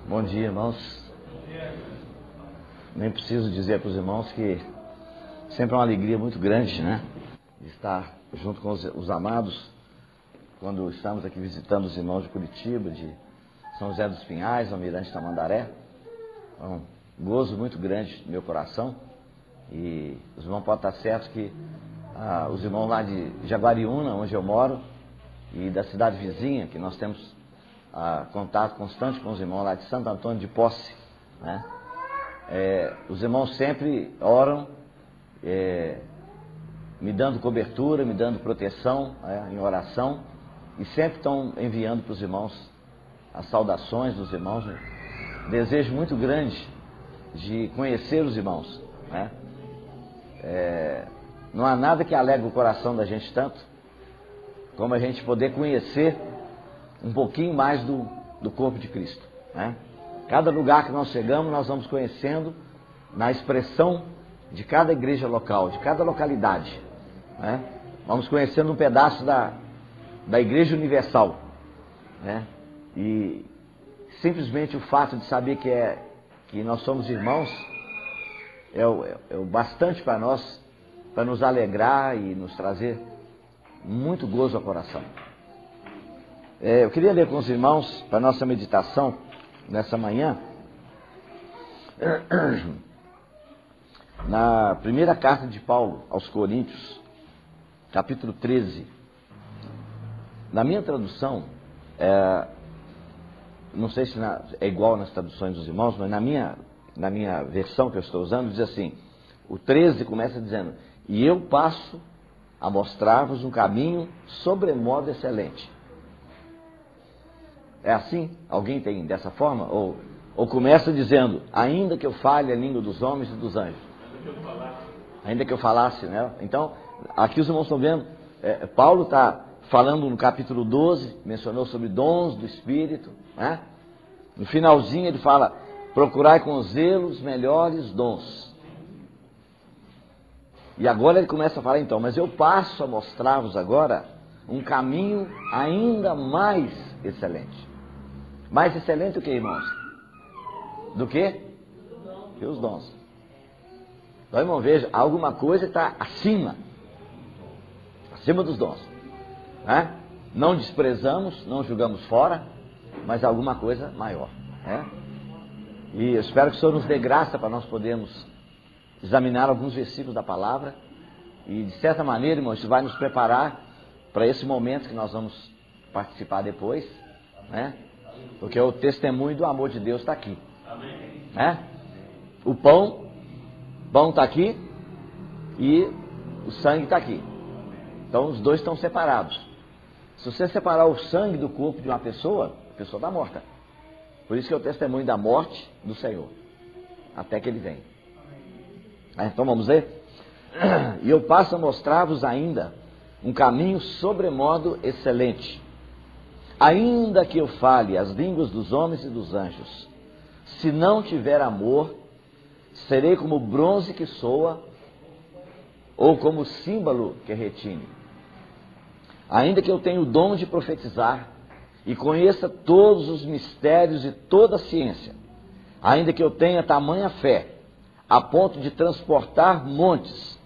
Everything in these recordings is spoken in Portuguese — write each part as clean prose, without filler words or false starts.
Bom dia, irmãos. Nem preciso dizer para os irmãos que sempre é uma alegria muito grande, né? Estar junto com os amados, quando estamos aqui visitando os irmãos de Curitiba, de São José dos Pinhais, Almirante Tamandaré. É um gozo muito grande no meu coração. E os irmãos podem estar certos que os irmãos lá de Jaguariúna, onde eu moro, e da cidade vizinha, que nós temos contato constante com os irmãos lá de Santo Antônio de Posse, né? Os irmãos sempre oram, me dando cobertura, me dando proteção, em oração, e sempre estão enviando para os irmãos as saudações dos irmãos, né? Desejo muito grande de conhecer os irmãos, né? Não há nada que alegre o coração da gente tanto como a gente poder conhecer um pouquinho mais do corpo de Cristo, né? Cada lugar que nós chegamos, nós vamos conhecendo na expressão de cada igreja local, de cada localidade, né? Vamos conhecendo um pedaço da Igreja Universal, né? E simplesmente o fato de saber que nós somos irmãos é o bastante para nós, para nos alegrar e nos trazer muito gozo ao coração. Eu queria ler com os irmãos, para a nossa meditação nessa manhã, na primeira carta de Paulo aos Coríntios, capítulo 13. Na minha tradução, não sei se é igual nas traduções dos irmãos, mas na minha versão que eu estou usando, diz assim, o 13 começa dizendo: e eu passo a mostrar-vos um caminho sobremodo excelente. É assim? Alguém tem dessa forma? Ou começa dizendo, ainda que eu fale a língua dos homens e dos anjos. Ainda que eu falasse, né? Então, aqui os irmãos estão vendo, Paulo está falando no capítulo 12, mencionou sobre dons do Espírito, né? No finalzinho ele fala, procurai com zelo os melhores dons. E agora ele começa a falar então, mas eu passo a mostrar-vos agora um caminho ainda mais excelente. Mais excelente o que, irmãos? Do que? Que os dons. Então, irmão, veja, alguma coisa está acima dos dons, né? Não desprezamos, não julgamos fora, mas alguma coisa maior, né? E eu espero que o Senhor nos dê graça para nós podermos examinar alguns versículos da palavra e, de certa maneira, irmão, isso vai nos preparar para esse momento que nós vamos participar depois, né? Porque o testemunho do amor de Deus está aqui, né? O pão está aqui e o sangue está aqui. Então os dois estão separados. Se você separar o sangue do corpo de uma pessoa, a pessoa está morta. Por isso que é o testemunho da morte do Senhor, até que Ele venha. Então vamos ver? E eu passo a mostrar-vos ainda um caminho sobremodo excelente. Ainda que eu fale as línguas dos homens e dos anjos, se não tiver amor, serei como bronze que soa, ou como símbolo que retine. Ainda que eu tenha o dom de profetizar, e conheça todos os mistérios e toda a ciência, ainda que eu tenha tamanha fé, a ponto de transportar montes,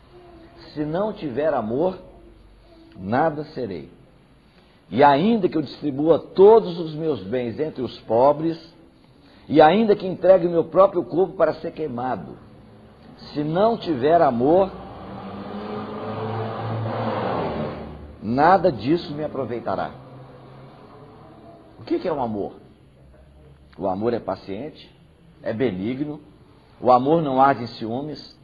se não tiver amor, nada serei. E ainda que eu distribua todos os meus bens entre os pobres, e ainda que entregue o meu próprio corpo para ser queimado, se não tiver amor, nada disso me aproveitará. O que é o amor? O amor é paciente, é benigno, o amor não arde em ciúmes,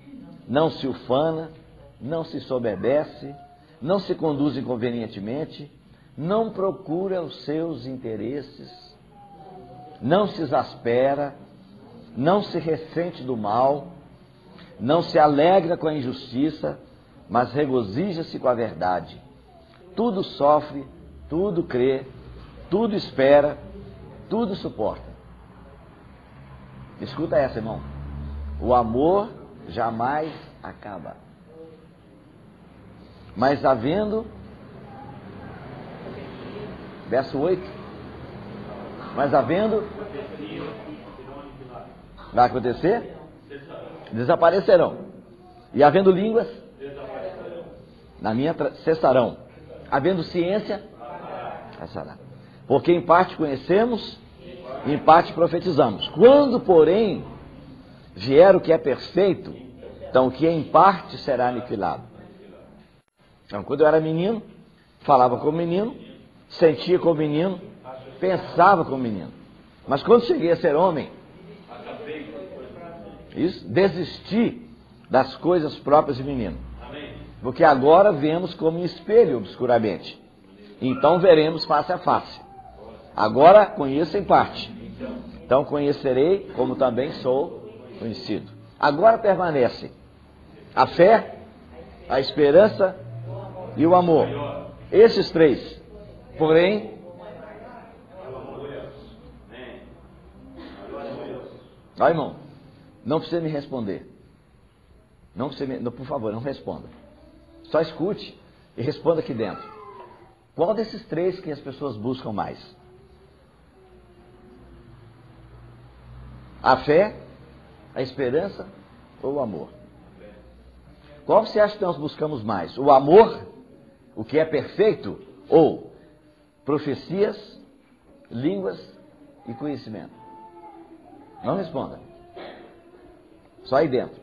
não se ufana, não se soberbece, não se conduz inconvenientemente, não procura os seus interesses, não se exaspera, não se ressente do mal, não se alegra com a injustiça, mas regozija-se com a verdade. Tudo sofre, tudo crê, tudo espera, tudo suporta. Escuta essa, irmão. O amor jamais acaba. Mas havendo, verso 8, Mas havendo, vai acontecer? Desaparecerão. E havendo línguas, na minha cessarão. Havendo ciência, cessará. Porque em parte conhecemos, em parte profetizamos. Quando, porém, vier o que é perfeito, então o que é em parte será aniquilado. Então, quando eu era menino, falava como menino, sentia como menino, pensava como menino. Mas quando cheguei a ser homem, isso, desisti das coisas próprias de menino. Porque agora vemos como em espelho obscuramente. Então veremos face a face. Agora conheço em parte. Então conhecerei como também sou conhecido. Agora permanece a fé, a esperança e o amor. Esses três. Porém, ó, irmão, não precisa me responder. Não precisa me, por favor, não responda. Só escute e responda aqui dentro. Qual desses três que as pessoas buscam mais? A fé, a esperança ou o amor? Qual você acha que nós buscamos mais? O amor, o que é perfeito, ou profecias, línguas e conhecimento? Não responda. Só aí dentro.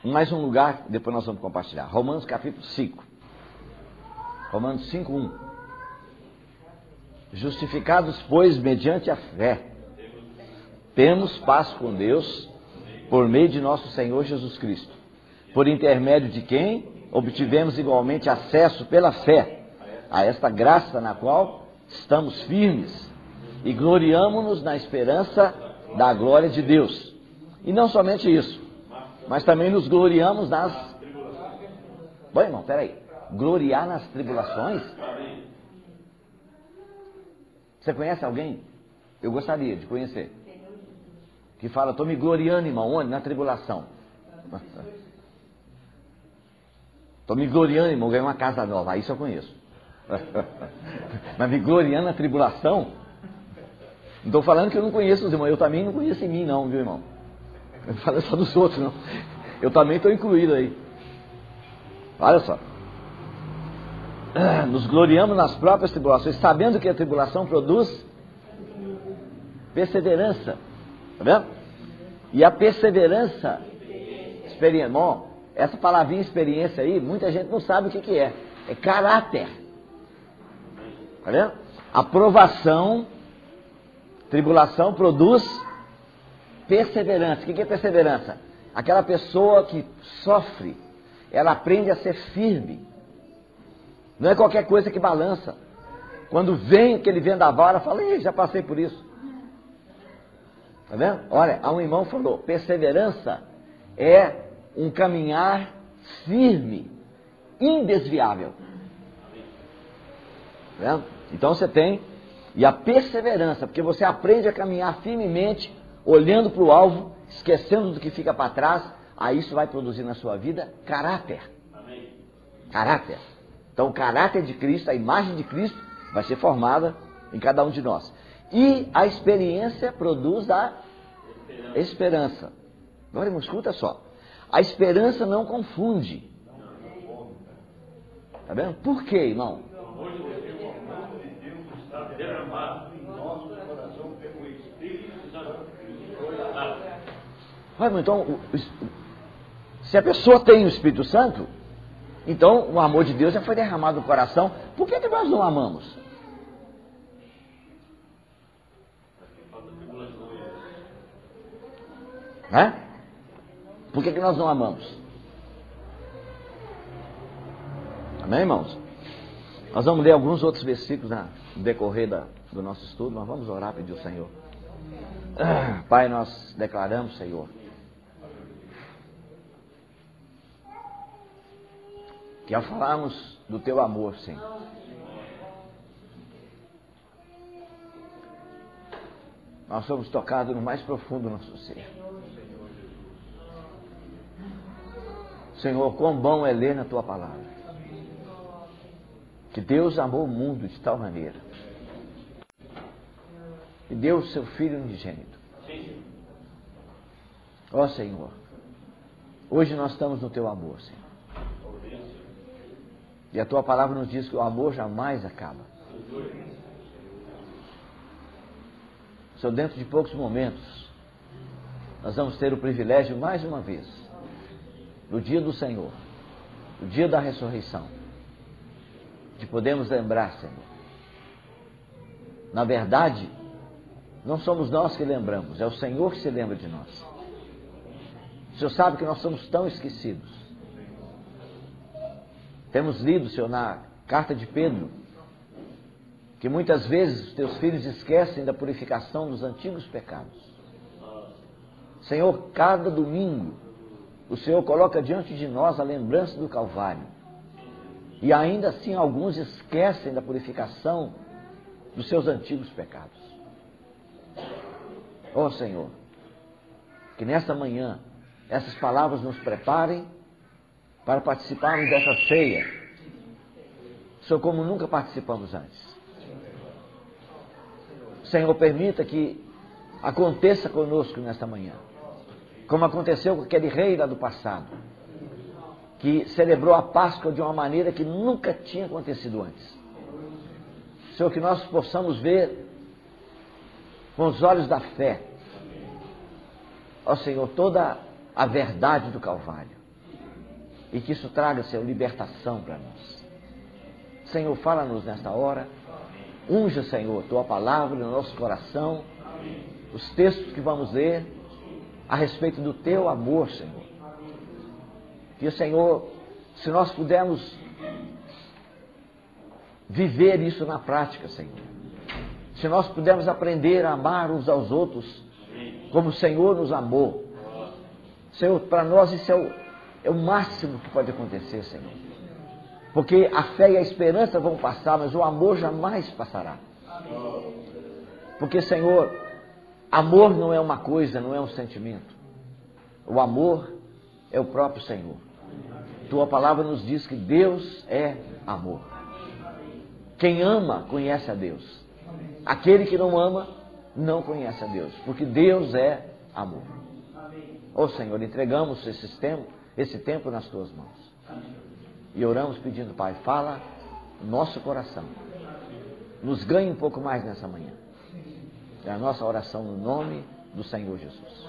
Mais um lugar, depois nós vamos compartilhar. Romanos capítulo 5. Romanos 5:1. Justificados, pois, mediante a fé, temos paz com Deus, por meio de nosso Senhor Jesus Cristo, por intermédio de quem obtivemos igualmente acesso pela fé a esta graça na qual estamos firmes e gloriamo-nos na esperança da glória de Deus. E não somente isso, mas também nos gloriamos nas... Bom, irmão, peraí. Gloriar nas tribulações? Você conhece alguém? Eu gostaria de conhecer. Que fala, estou me gloriando, irmão, onde? Na tribulação. Estou me gloriando, irmão, ganhei uma casa nova. Aí isso eu conheço. Mas me gloriando na tribulação? Não estou falando que eu não conheço os irmãos. Eu também não conheço em mim, não, viu, irmão? Eu não falo só dos outros, não. Eu também estou incluído aí. Olha só. Nos gloriamos nas próprias tribulações, sabendo que a tribulação produz perseverança. Está vendo? E a perseverança, experiência. Bom, essa palavrinha experiência aí, muita gente não sabe o que é. É caráter. Está vendo? Aprovação, tribulação produz perseverança. O que é perseverança? Aquela pessoa que sofre, ela aprende a ser firme. Não é qualquer coisa que balança. Quando vem aquele vendaval, ela fala, já passei por isso. Tá vendo? Olha, um irmão falou, perseverança é um caminhar firme, indesviável. Tá vendo? Então você tem, e a perseverança, porque você aprende a caminhar firmemente, olhando para o alvo, esquecendo do que fica para trás, aí isso vai produzir na sua vida caráter. Amém. Caráter. Então o caráter de Cristo, a imagem de Cristo, vai ser formada em cada um de nós. E a experiência produz a esperança. Agora, irmão, escuta só. A esperança não confunde. Tá vendo? Por quê, irmão? Então, se a pessoa tem o Espírito Santo, então o amor de Deus já foi derramado no coração. Por que nós não amamos? Por que nós não amamos? Amém, irmãos? Nós vamos ler alguns outros versículos no decorrer do nosso estudo, mas vamos orar, pedir ao Senhor. Pai, nós declaramos, Senhor, que ao falarmos do Teu amor, Senhor, nós somos tocados no mais profundo do nosso ser. Senhor, quão bom é ler na Tua palavra. que Deus amou o mundo de tal maneira e deu o seu Filho unigênito. Ó Senhor, hoje nós estamos no Teu amor, Senhor. E a Tua palavra nos diz que o amor jamais acaba. Senhor, dentro de poucos momentos, nós vamos ter o privilégio, mais uma vez, no dia do Senhor, no dia da ressurreição, de podermos lembrar, Senhor. Na verdade, não somos nós que lembramos, é o Senhor que se lembra de nós. O Senhor sabe que nós somos tão esquecidos. Temos lido, Senhor, na carta de Pedro, que muitas vezes os teus filhos esquecem da purificação dos antigos pecados. Senhor, cada domingo, o Senhor coloca diante de nós a lembrança do Calvário. E ainda assim alguns esquecem da purificação dos seus antigos pecados. Ó Senhor, que nesta manhã essas palavras nos preparem para participarmos dessa ceia, Senhor, como nunca participamos antes. Senhor, permita que aconteça conosco nesta manhã, como aconteceu com aquele rei lá do passado, que celebrou a Páscoa de uma maneira que nunca tinha acontecido antes. Senhor, que nós possamos ver com os olhos da fé, ó Senhor, toda a verdade do Calvário, e que isso traga, Senhor, libertação para nós. Senhor, fala-nos nesta hora, unja, Senhor, Tua palavra no nosso coração, os textos que vamos ler a respeito do Teu amor, Senhor. Que, Senhor, se nós pudermos viver isso na prática, Senhor, se nós pudermos aprender a amar uns aos outros como o Senhor nos amou, Senhor, para nós isso é o máximo que pode acontecer, Senhor. Porque a fé e a esperança vão passar, mas o amor jamais passará. Porque, Senhor, amor não é uma coisa, não é um sentimento. O amor é o próprio Senhor. Tua palavra nos diz que Deus é amor. Quem ama, conhece a Deus. Aquele que não ama, não conhece a Deus. Porque Deus é amor. Ó Senhor, entregamos esse tempo nas Tuas mãos. E oramos pedindo, Pai, fala no nosso coração. Nos ganhe um pouco mais nessa manhã. É a nossa oração no nome do Senhor Jesus.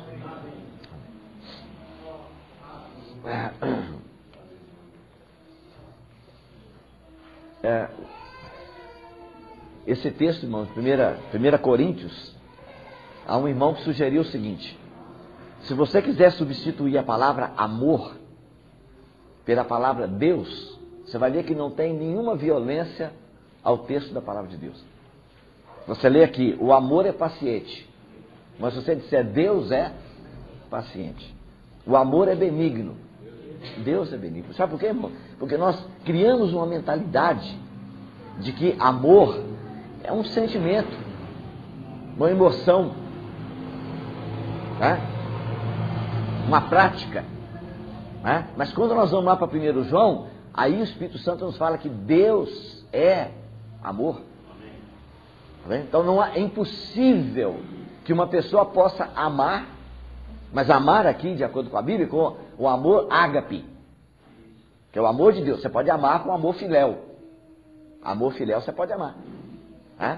Esse texto, irmãos, 1 Coríntios, há um irmão que sugeriu o seguinte: se você quiser substituir a palavra amor pela palavra Deus, você vai ler que não tem nenhuma violência ao texto da palavra de Deus. Você lê aqui, o amor é paciente, mas se você disser Deus é paciente. O amor é benigno, Deus é benigno. Sabe por quê, irmão? Porque nós criamos uma mentalidade de que amor é um sentimento, uma emoção, né? Uma prática, né? Mas quando nós vamos lá para 1 João, aí o Espírito Santo nos fala que Deus é amor. Tá vendo? Então é impossível que uma pessoa possa amar, mas amar aqui, de acordo com a Bíblia, com o amor ágape, que é o amor de Deus. Você pode amar com amor filéu. Amor filéu você pode amar.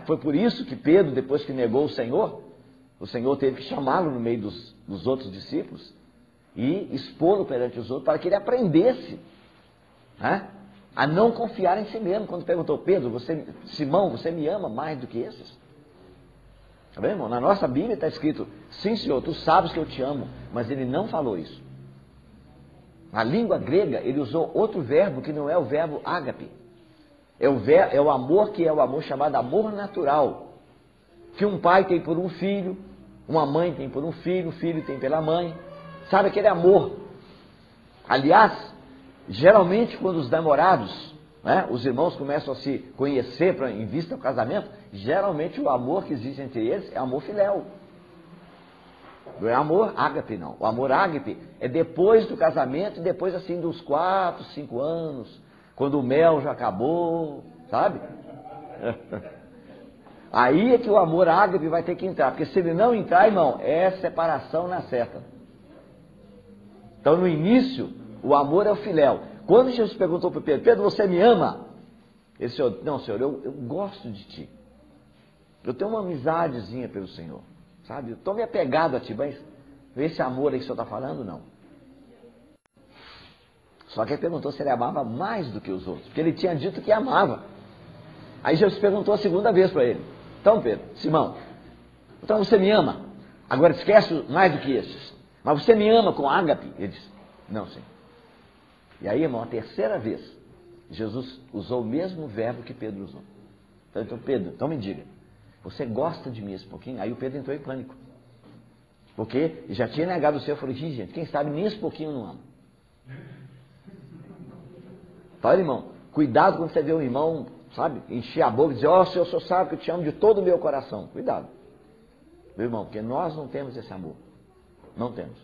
Foi por isso que Pedro, depois que negou o Senhor teve que chamá-lo no meio dos outros discípulos e expô-lo perante os outros para que ele aprendesse a não confiar em si mesmo. Quando perguntou, Pedro, Simão, você me ama mais do que esses? Tá bem, irmão? Na nossa Bíblia está escrito, sim, Senhor, tu sabes que eu te amo, mas ele não falou isso. Na língua grega, ele usou outro verbo que não é o verbo ágape. É o amor que é o amor chamado amor natural, que um pai tem por um filho, uma mãe tem por um filho tem pela mãe. Sabe aquele amor? Aliás, geralmente quando os namorados, os irmãos começam a se conhecer em vista do casamento, geralmente o amor que existe entre eles é amor filéu. Não é amor ágape, não. O amor ágape é depois do casamento e depois assim dos 4, 5 anos, quando o mel já acabou, sabe? Aí é que o amor ágape vai ter que entrar, porque se ele não entrar, irmão, é separação na certa. Então, no início, o amor é o filéu. Quando Jesus perguntou para Pedro, Pedro, você me ama? Ele disse, não, Senhor, eu gosto de ti. Eu tenho uma amizadezinha pelo Senhor, sabe? Eu estou me apegado a ti, mas esse amor aí que o Senhor está falando, não. Só que ele perguntou se ele amava mais do que os outros, porque ele tinha dito que amava. Aí Jesus perguntou a segunda vez para ele, então Pedro, Simão, então você me ama? Agora esquece mais do que estes. Mas você me ama com ágape? Ele disse, não, Senhor. E aí, irmão, a terceira vez, Jesus usou o mesmo verbo que Pedro usou. Então Pedro, então me diga, você gosta de mim esse pouquinho? Aí o Pedro entrou em pânico. Porque já tinha negado o Senhor. Eu falei, gente, quem sabe nem esse pouquinho eu não amo. Então, irmão, cuidado quando você vê um irmão, sabe, encher a boca e dizer, Senhor, o Senhor sabe que eu te amo de todo o meu coração. Cuidado. Meu irmão, porque nós não temos esse amor. Não temos.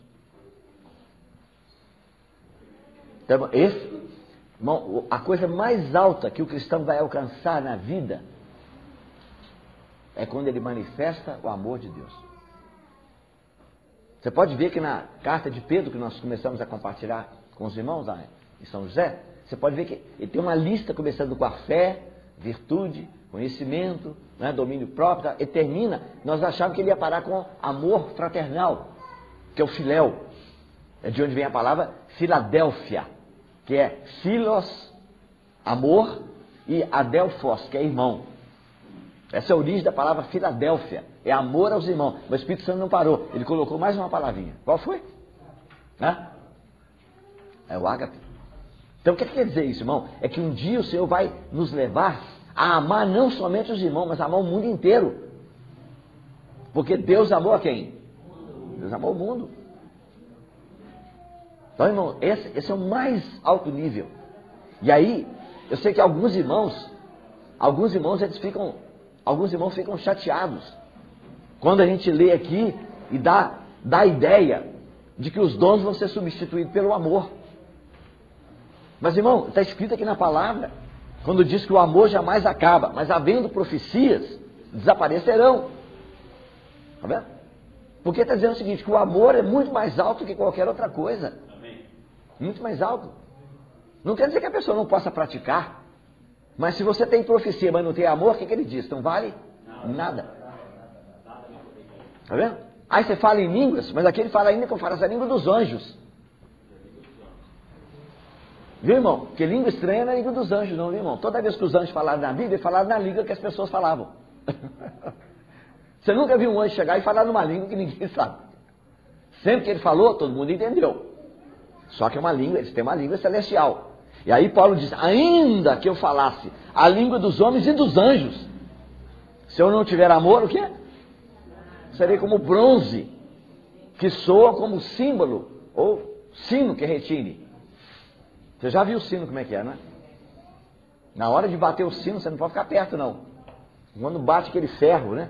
Então, irmão, a coisa mais alta que o cristão vai alcançar na vida é quando ele manifesta o amor de Deus. Você pode ver que na carta de Pedro, que nós começamos a compartilhar com os irmãos lá em São José, você pode ver que ele tem uma lista começando com a fé, virtude, conhecimento, né, domínio próprio, e termina, nós achávamos que ele ia parar com amor fraternal, que é o filéu. É de onde vem a palavra Filadélfia, que é filos, amor, e adelphos, que é irmão. Essa é a origem da palavra Filadélfia, é amor aos irmãos. Mas o Espírito Santo não parou, ele colocou mais uma palavrinha. Qual foi? É o ágape. Então o que quer dizer isso, irmão? É que um dia o Senhor vai nos levar a amar não somente os irmãos, mas amar o mundo inteiro. Porque Deus amou a quem? Deus amou o mundo. Então, irmão, esse é o mais alto nível. E aí, eu sei que alguns irmãos ficam chateados quando a gente lê aqui e dá a ideia de que os dons vão ser substituídos pelo amor. Mas, irmão, está escrito aqui na palavra, quando diz que o amor jamais acaba, mas havendo profecias, desaparecerão. Está vendo? Porque está dizendo o seguinte, que o amor é muito mais alto que qualquer outra coisa. Muito mais alto. Não quer dizer que a pessoa não possa praticar. Mas se você tem profecia, mas não tem amor, o que ele diz? Não vale nada. Está vendo? Aí você fala em línguas, mas aqui ele fala ainda que eu falo essa língua dos anjos. Viu, irmão? Porque língua estranha não é língua dos anjos, não, viu, irmão? Toda vez que os anjos falaram na Bíblia, falaram na língua que as pessoas falavam. Você nunca viu um anjo chegar e falar numa língua que ninguém sabe. Sempre que ele falou, todo mundo entendeu. Só que é uma língua, eles têm uma língua celestial. E aí Paulo diz, ainda que eu falasse a língua dos homens e dos anjos, se eu não tiver amor, o quê? Serei como bronze, que soa como símbolo, ou sino que retine. Você já viu o sino como é que é, né? Na hora de bater o sino, você não pode ficar perto, não. Quando bate aquele ferro, né?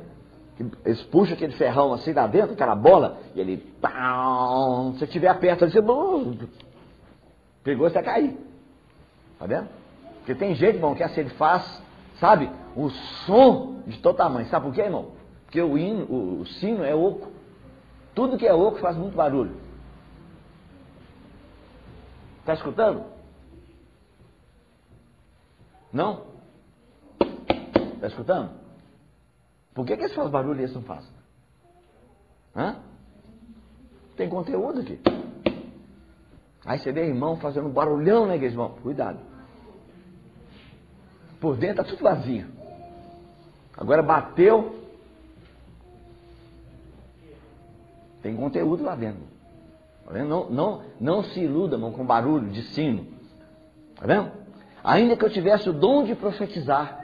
Eles puxam aquele ferrão assim lá dentro, aquela bola, e ele... Se você estiver perto, você... Pegou, você vai cair. Tá vendo? Porque tem gente, irmão, que assim ele faz, sabe? O som de todo tamanho. Sabe por quê, irmão? Porque o sino é oco. Tudo que é oco faz muito barulho. Está escutando? Não? Está escutando? Por que esse faz barulho e esse não faz? Tem conteúdo aqui. Aí você vê irmão fazendo barulhão na igreja, irmão. Cuidado. Por dentro está tudo vazio. Agora bateu. Tem conteúdo lá dentro. Tá vendo? Não se iluda, irmão, com barulho de sino. Tá vendo? Ainda que eu tivesse o dom de profetizar,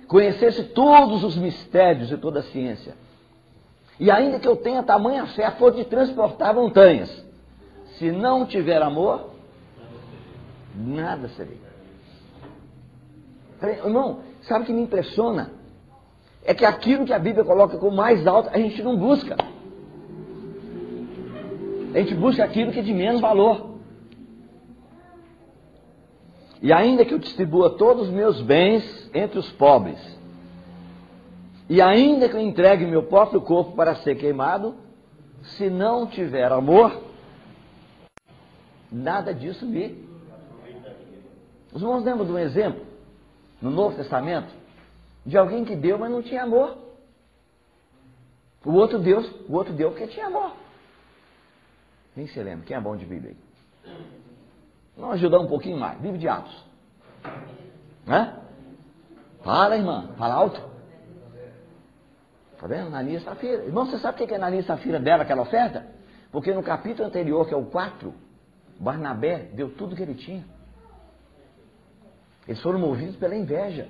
conhecesse todos os mistérios e toda a ciência, e ainda que eu tenha tamanha fé a ponto de transportar montanhas, se não tiver amor, nada serei. Irmão, sabe o que me impressiona? É que aquilo que a Bíblia coloca como mais alto, a gente não busca. A gente busca aquilo que é de menos valor. E ainda que eu distribua todos os meus bens entre os pobres, e ainda que eu entregue meu próprio corpo para ser queimado, se não tiver amor, nada disso me... Os irmãos lembram de um exemplo, no Novo Testamento, de alguém que deu, mas não tinha amor. O outro deu porque tinha amor. Quem se lembra? Quem é bom de Bíblia aí? Vamos ajudar um pouquinho mais. Livro de Atos. Né? Fala, irmã. Fala alto. Tá vendo? Ananias e Safira. Irmão, você sabe por que Ananias e Safira deram aquela oferta? Porque no capítulo anterior, que é o 4, Barnabé deu tudo que ele tinha. Eles foram movidos pela inveja.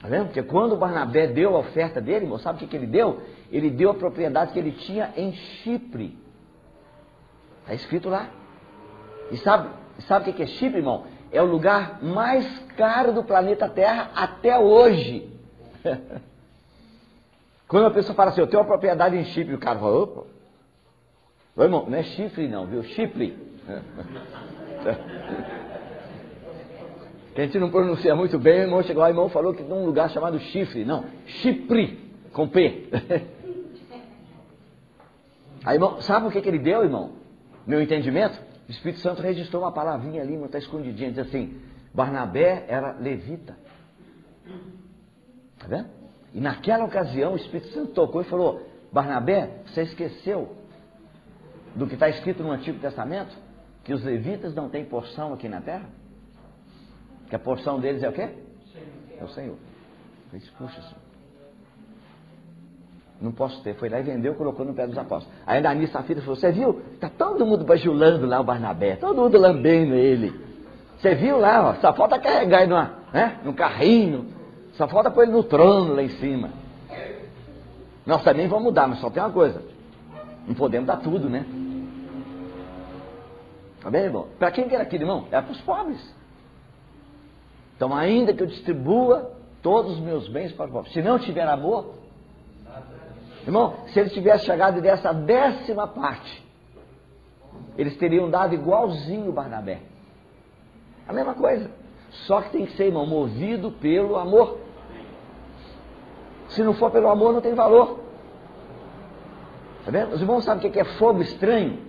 Tá vendo? Porque quando o Barnabé deu a oferta dele, irmão, sabe o que ele deu? Ele deu a propriedade que ele tinha em Chipre. Está escrito lá. E sabe o que é Chipre, irmão? É o lugar mais caro do planeta Terra até hoje. Quando a pessoa fala assim, eu tenho uma propriedade em Chipre, o cara fala, opa. Ô, irmão, não é chifre não, viu? Chipre. Que a gente não pronuncia muito bem, o irmão chegou lá, o irmão falou que tem um lugar chamado Chifre. Não, Chipre, com P. Aí, irmão, sabe o que ele deu, irmão? Meu entendimento? O Espírito Santo registrou uma palavrinha ali, mas está escondidinha, diz assim, Barnabé era levita. Tá vendo? E naquela ocasião o Espírito Santo tocou e falou, Barnabé, você esqueceu do que está escrito no Antigo Testamento? Que os levitas não têm porção aqui na terra? Que a porção deles é o quê? É o Senhor. Eu disse, puxa, Senhor. Não posso ter. Foi lá e vendeu, colocou no pé dos apóstolos. Aí a Ananias e Safira falou, você viu? Está todo mundo bajulando lá o Barnabé, todo mundo lambendo ele. Você viu lá, ó, só falta carregar ele num carrinho, só falta pôr ele no trono lá em cima. Nós também vamos mudar, mas só tem uma coisa. Não podemos dar tudo, né? Tá bem, irmão? Para quem que era aquilo, irmão? Era para os pobres. Então, ainda que eu distribua todos os meus bens para os pobres, se não tiver amor, irmão, se eles tivessem chegado dessa 10ª parte, eles teriam dado igualzinho o Barnabé. A mesma coisa. Só que tem que ser, irmão, movido pelo amor. Se não for pelo amor, não tem valor. Tá vendo? Os irmãos sabem o que é fogo estranho?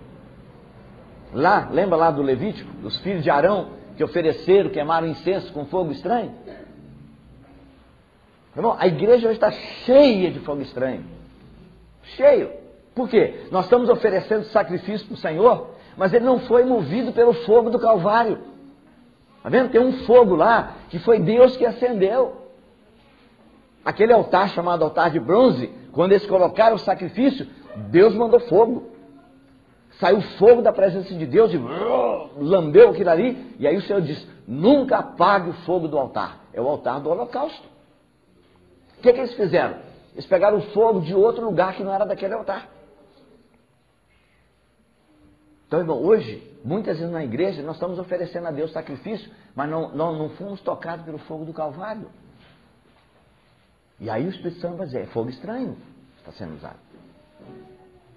Lá, lembra lá do Levítico, dos filhos de Arão, que ofereceram, queimaram incenso com fogo estranho? Irmão, a igreja hoje está cheia de fogo estranho. Cheio. Por quê? Nós estamos oferecendo sacrifício para o Senhor, mas ele não foi movido pelo fogo do Calvário. Está vendo? Tem um fogo lá que foi Deus que acendeu. Aquele altar chamado altar de bronze, quando eles colocaram o sacrifício, Deus mandou fogo. Saiu fogo da presença de Deus e lambeu aquilo ali. E aí o Senhor diz, nunca apague o fogo do altar. É o altar do holocausto. O que eles fizeram? Eles pegaram o fogo de outro lugar que não era daquele altar. Então, irmão, hoje, muitas vezes na igreja, nós estamos oferecendo a Deus sacrifício, mas não fomos tocados pelo fogo do Calvário. E aí o Espírito Santo vai dizer, é fogo estranho que está sendo usado.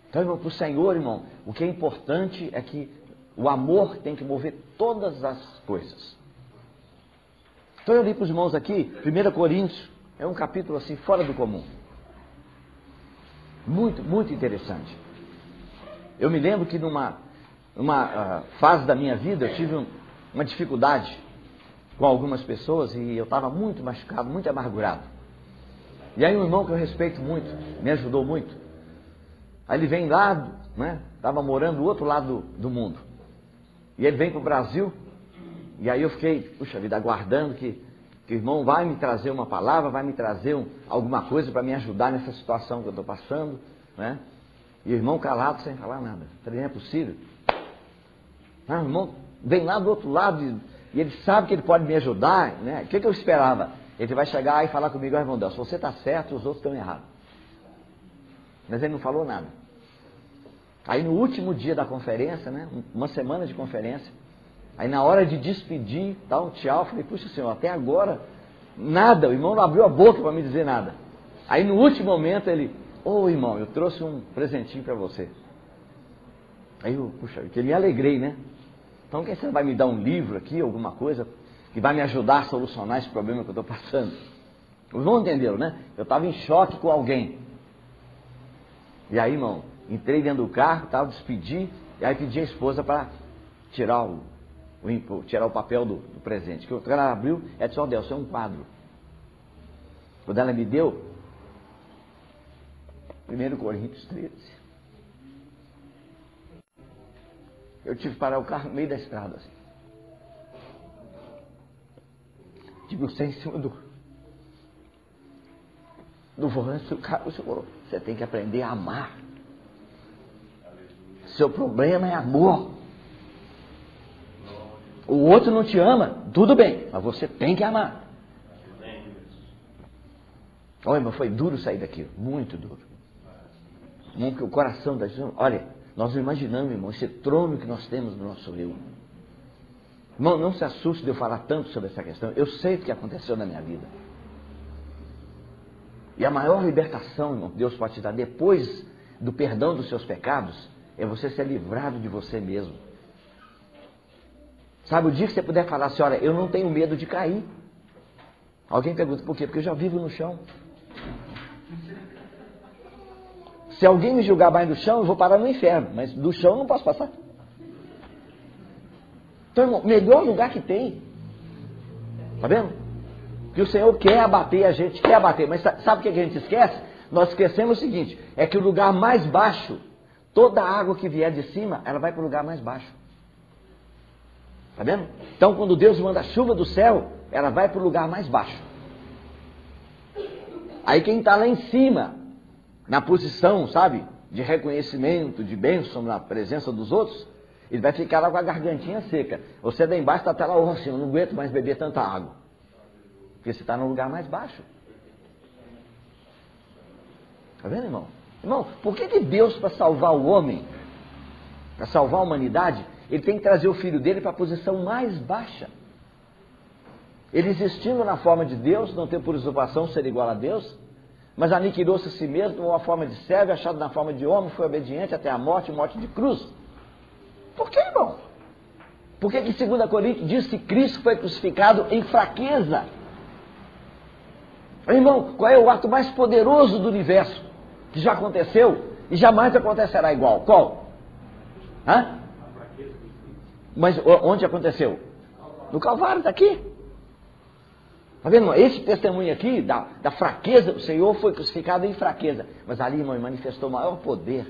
Então, irmão, para o Senhor, irmão, o que é importante é que o amor tem que mover todas as coisas. Então eu li para os irmãos aqui, 1 Coríntios, é um capítulo assim, fora do comum. Muito, muito interessante. Eu me lembro que numa fase da minha vida, eu tive uma dificuldade com algumas pessoas e eu estava muito machucado, muito amargurado. E aí um irmão que eu respeito muito, me ajudou muito. Aí ele vem lá, né? Estava morando do outro lado do mundo. E ele vem para o Brasil. E aí eu fiquei, puxa vida, aguardando que o irmão vai me trazer uma palavra, vai me trazer alguma coisa para me ajudar nessa situação que eu estou passando, né? E o irmão calado, sem falar nada. Eu falei, não é possível. O irmão vem lá do outro lado e ele sabe que ele pode me ajudar, né? O que eu esperava? Ele vai chegar e falar comigo, irmão Deus, você está certo, os outros estão errados. Mas ele não falou nada. Aí no último dia da conferência, né, uma semana de conferência, aí na hora de despedir, dar um tchau, eu falei, puxa Senhor, até agora, nada, o irmão não abriu a boca para me dizer nada. Aí no último momento ele, irmão, eu trouxe um presentinho para você. Aí eu, puxa, que me alegrei, né? Então quem sabe vai me dar um livro aqui, alguma coisa, que vai me ajudar a solucionar esse problema que eu estou passando. Vocês vão entender, né? Eu estava em choque com alguém. E aí, irmão, entrei dentro do carro, tal, despedi, e aí pedi a esposa para tirar o papel do presente. Que o cara abriu, disse, ó Deus, isso é um quadro. Quando ela me deu, 1 Coríntios 13. Eu tive que parar o carro no meio da estrada, assim. Tive o em cima do volante do carro. O senhor falou, você tem que aprender a amar. Seu problema é amor. O outro não te ama, tudo bem, mas você tem que amar. Olha, mas foi duro sair daqui, muito duro. Porque o coração da gente, olha, nós não imaginamos, irmão, esse trono que nós temos no nosso eu. Irmão, não se assuste de eu falar tanto sobre essa questão. Eu sei o que aconteceu na minha vida. E a maior libertação, irmão, que Deus pode te dar depois do perdão dos seus pecados, é você ser livrado de você mesmo. Sabe, o dia que você puder falar assim, olha, eu não tenho medo de cair. Alguém pergunta, por quê? Porque eu já vivo no chão. Se alguém me julgar mais do chão, eu vou parar no inferno. Mas do chão eu não posso passar. Então, irmão, melhor lugar que tem. Tá vendo? Que o Senhor quer abater, a gente quer abater. Mas sabe o que a gente esquece? Nós esquecemos o seguinte, é que o lugar mais baixo, toda a água que vier de cima, ela vai para o lugar mais baixo. Tá vendo? Então, quando Deus manda a chuva do céu, ela vai para o lugar mais baixo. Aí quem está lá em cima, na posição, sabe, de reconhecimento, de bênção na presença dos outros, ele vai ficar lá com a gargantinha seca. Você daí embaixo está até lá, assim, eu não aguento mais beber tanta água. Porque você está no lugar mais baixo. Tá vendo, irmão? Irmão, por que Deus, para salvar o homem, para salvar a humanidade, ele tem que trazer o filho dele para a posição mais baixa? Ele existindo na forma de Deus, não tem por usurpação ser igual a Deus, mas aniquilou-se a si mesmo, tomou a forma de servo, achado na forma de homem, foi obediente até a morte, morte de cruz. Por que, irmão? Por que 2 Coríntios diz que Cristo foi crucificado em fraqueza? Irmão, qual é o ato mais poderoso do universo que já aconteceu e jamais acontecerá igual? Qual? Hã? Mas onde aconteceu? No Calvário, está aqui. Está vendo? Esse testemunho aqui da fraqueza, o Senhor foi crucificado em fraqueza. Mas ali, irmão, manifestou o maior poder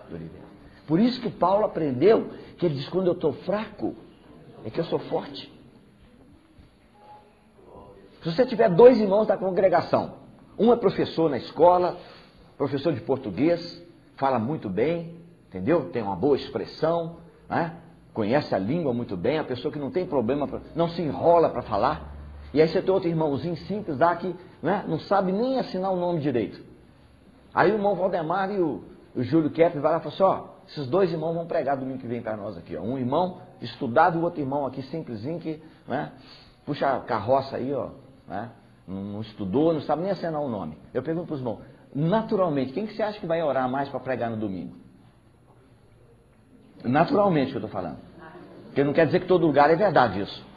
do universo. Por isso que Paulo aprendeu que ele diz, quando eu estou fraco, é que eu sou forte. Se você tiver 2 irmãos da congregação, um é professor na escola, professor de português, fala muito bem, entendeu? Tem uma boa expressão, né? Conhece a língua muito bem, a pessoa que não tem problema, não se enrola para falar. E aí você tem outro irmãozinho simples lá que, né, não sabe nem assinar o nome direito. Aí o irmão Valdemar e o Júlio Kepler vai lá e fala assim, ó, esses 2 irmãos vão pregar domingo que vem para nós aqui, ó. Um irmão estudado e o outro irmão aqui simplesinho que, né, puxa a carroça aí, ó, né, não estudou, não sabe nem assinar o nome. Eu pergunto para os irmãos, naturalmente, quem que você acha que vai orar mais para pregar no domingo? Naturalmente que eu estou falando. Porque não quer dizer que todo lugar é verdade isso.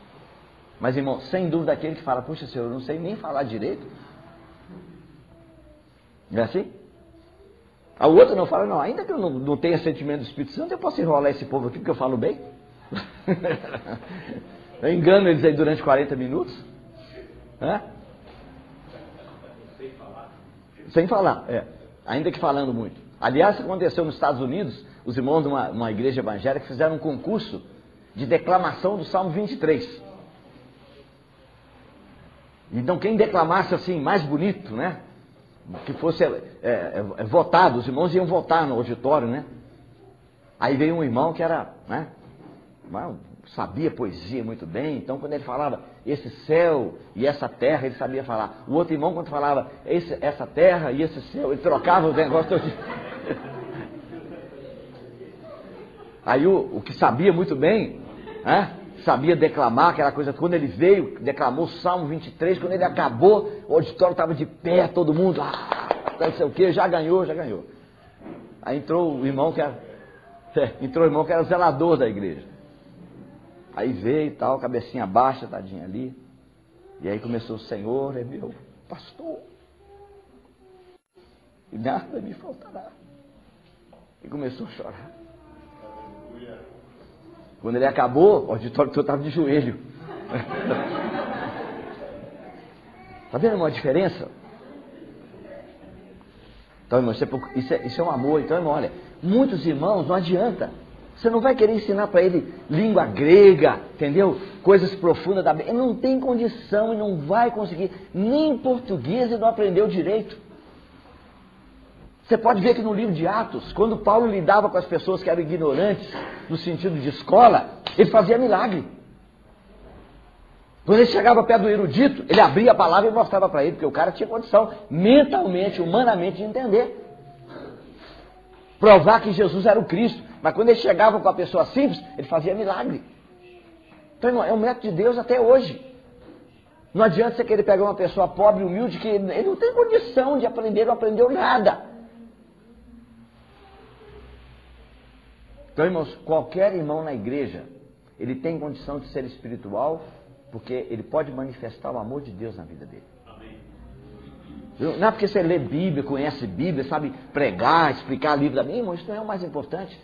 Mas, irmão, sem dúvida aquele que fala, puxa, Senhor, eu não sei nem falar direito. Não é assim? O outro não fala, não, ainda que eu não tenha sentimento do Espírito Santo, eu posso enrolar esse povo aqui porque eu falo bem. Eu engano eles aí durante 40 minutos. Hã? Sem falar, ainda que falando muito. Aliás, isso aconteceu nos Estados Unidos, os irmãos de uma igreja evangélica fizeram um concurso de declamação do Salmo 23. Então quem declamasse assim, mais bonito, né? Que fosse votado, os irmãos iam votar no auditório, né? Aí veio um irmão que era, né? Sabia poesia muito bem, então quando ele falava esse céu e essa terra, ele sabia falar. O outro irmão, quando falava essa terra e esse céu, ele trocava o negócio todo. Aí o que sabia muito bem, né? Sabia declamar aquela coisa, quando ele veio, declamou o Salmo 23, quando ele acabou, o auditório estava de pé, todo mundo, não sei o que, já ganhou. Aí entrou o irmão que era zelador da igreja. Aí veio e tal, cabecinha baixa, tadinha ali. E aí começou: o Senhor é meu pastor, e nada me faltará. E começou a chorar. Quando ele acabou, o auditório todo estava de joelho. Está vendo uma diferença? Então, irmão, isso é um amor. Então, irmão, olha, muitos irmãos, não adianta. Você não vai querer ensinar para ele língua grega, entendeu? Coisas profundas da Bíblia. Ele não tem condição e não vai conseguir. Nem português ele não aprendeu direito. Você pode ver que no livro de Atos, quando Paulo lidava com as pessoas que eram ignorantes, no sentido de escola, ele fazia milagre. Quando ele chegava perto do erudito, ele abria a palavra e mostrava para ele, porque o cara tinha condição, mentalmente, humanamente, de entender. Provar que Jesus era o Cristo. Mas quando ele chegava com a pessoa simples, ele fazia milagre. Então, irmão, é um método de Deus até hoje. Não adianta você querer pegar uma pessoa pobre, humilde, que ele não tem condição de aprender, não aprendeu nada. Então, irmãos, qualquer irmão na igreja, ele tem condição de ser espiritual, porque ele pode manifestar o amor de Deus na vida dele. Não é porque você lê Bíblia, conhece Bíblia, sabe pregar, explicar livro da Bíblia, irmão, isso não é o mais importante.